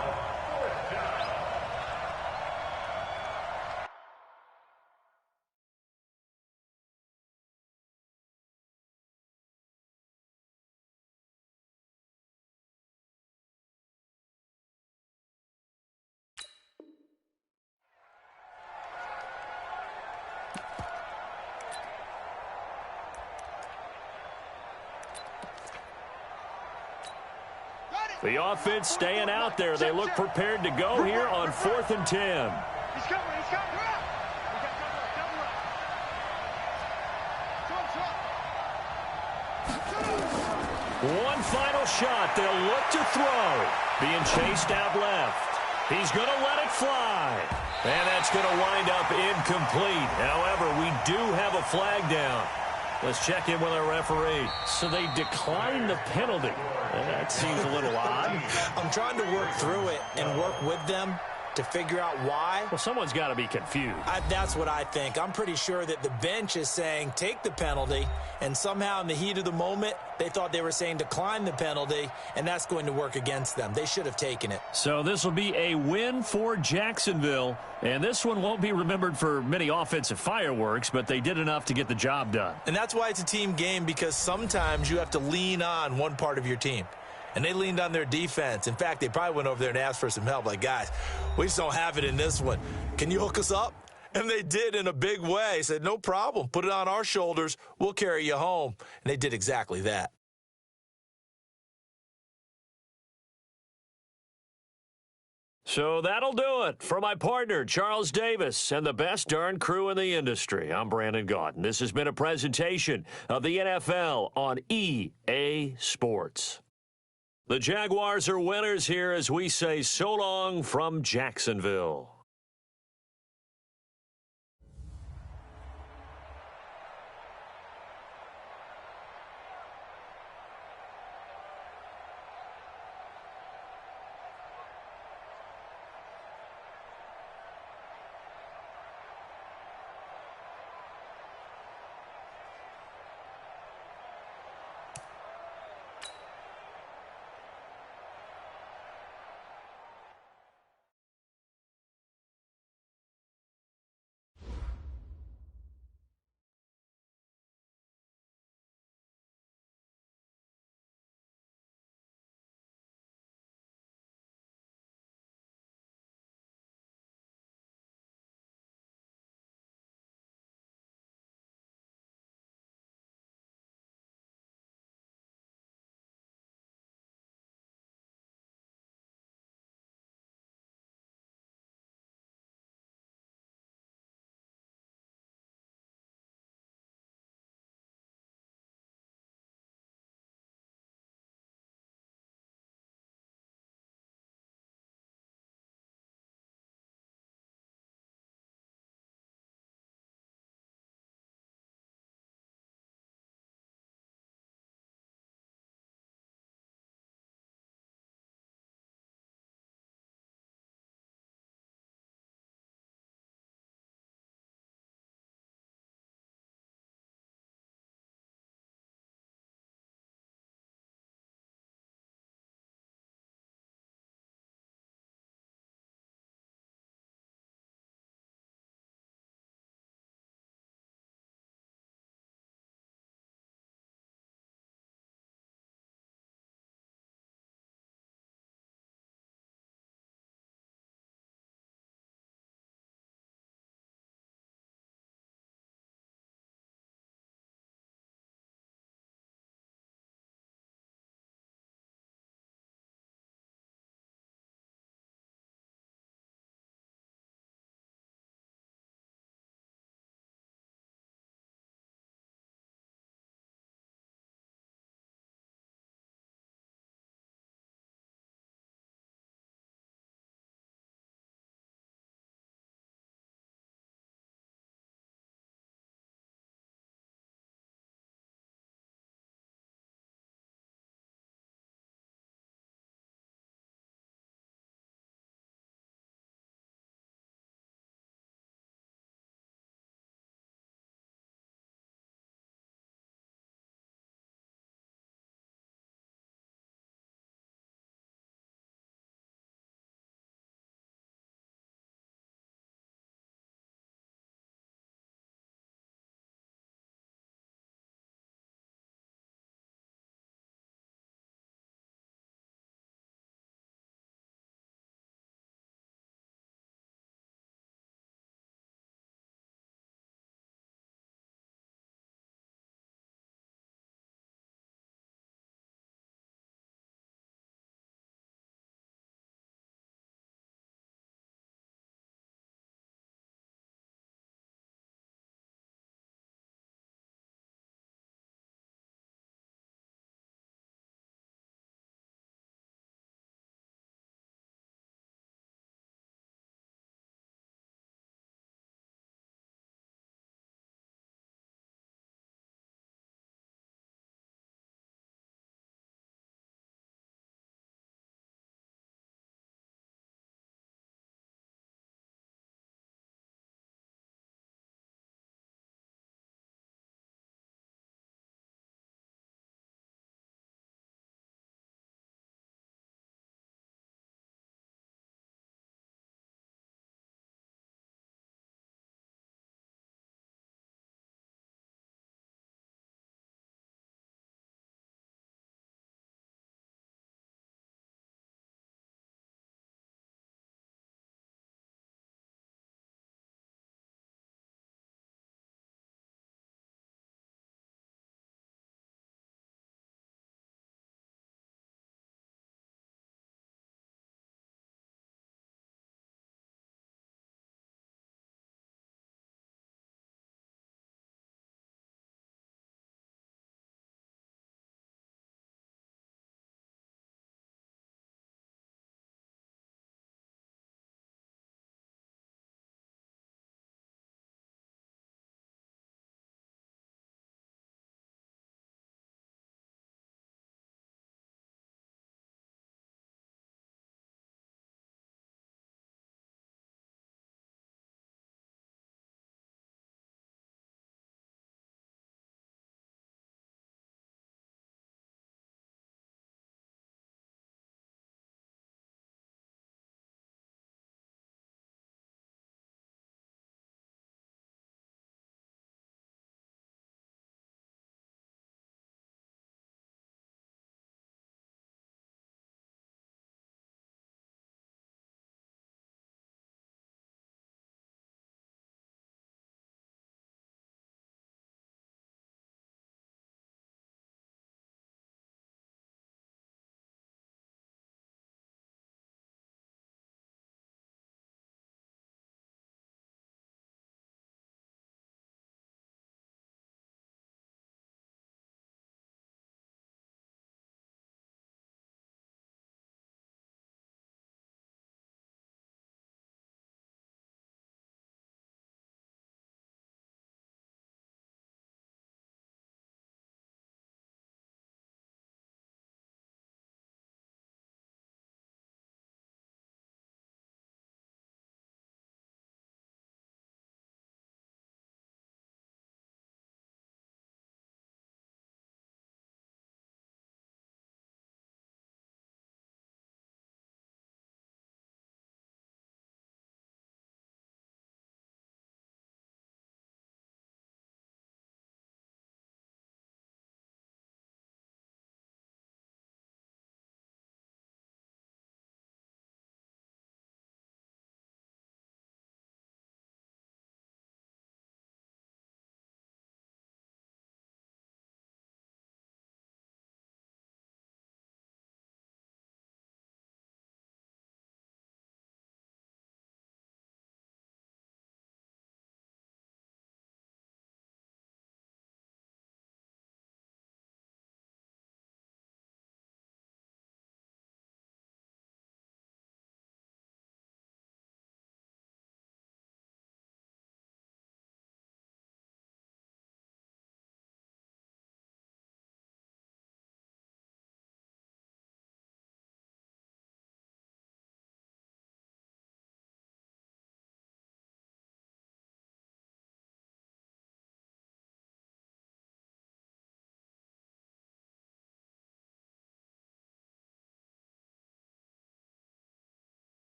The offense staying out there. They look prepared to go here on 4th and 10. He's coming. He's coming. We got double up. One final shot. They'll look to throw. Being chased out left. He's going to let it fly. And that's going to wind up incomplete. However, we do have a flag down. Let's check in with our referee. So they declined the penalty. That seems a little odd. I'm trying to work through it and work with them to figure out why. Well, someone's got to be confused. That's what I think. I'm pretty sure that the bench is saying take the penalty, and somehow in the heat of the moment, they thought they were saying decline the penalty, and that's going to work against them. They should have taken it. So this will be a win for Jacksonville, and this one won't be remembered for many offensive fireworks, but they did enough to get the job done. And that's why it's a team game, because sometimes you have to lean on one part of your team. And they leaned on their defense. In fact, they probably went over there and asked for some help. Like, guys, we just don't have it in this one. Can you hook us up? And they did in a big way. Said, no problem. Put it on our shoulders. We'll carry you home. And they did exactly that. So that'll do it for my partner, Charles Davis, and the best darn crew in the industry. I'm Brandon Gaudin. This has been a presentation of the NFL on EA Sports. The Jaguars are winners here as we say so long from Jacksonville.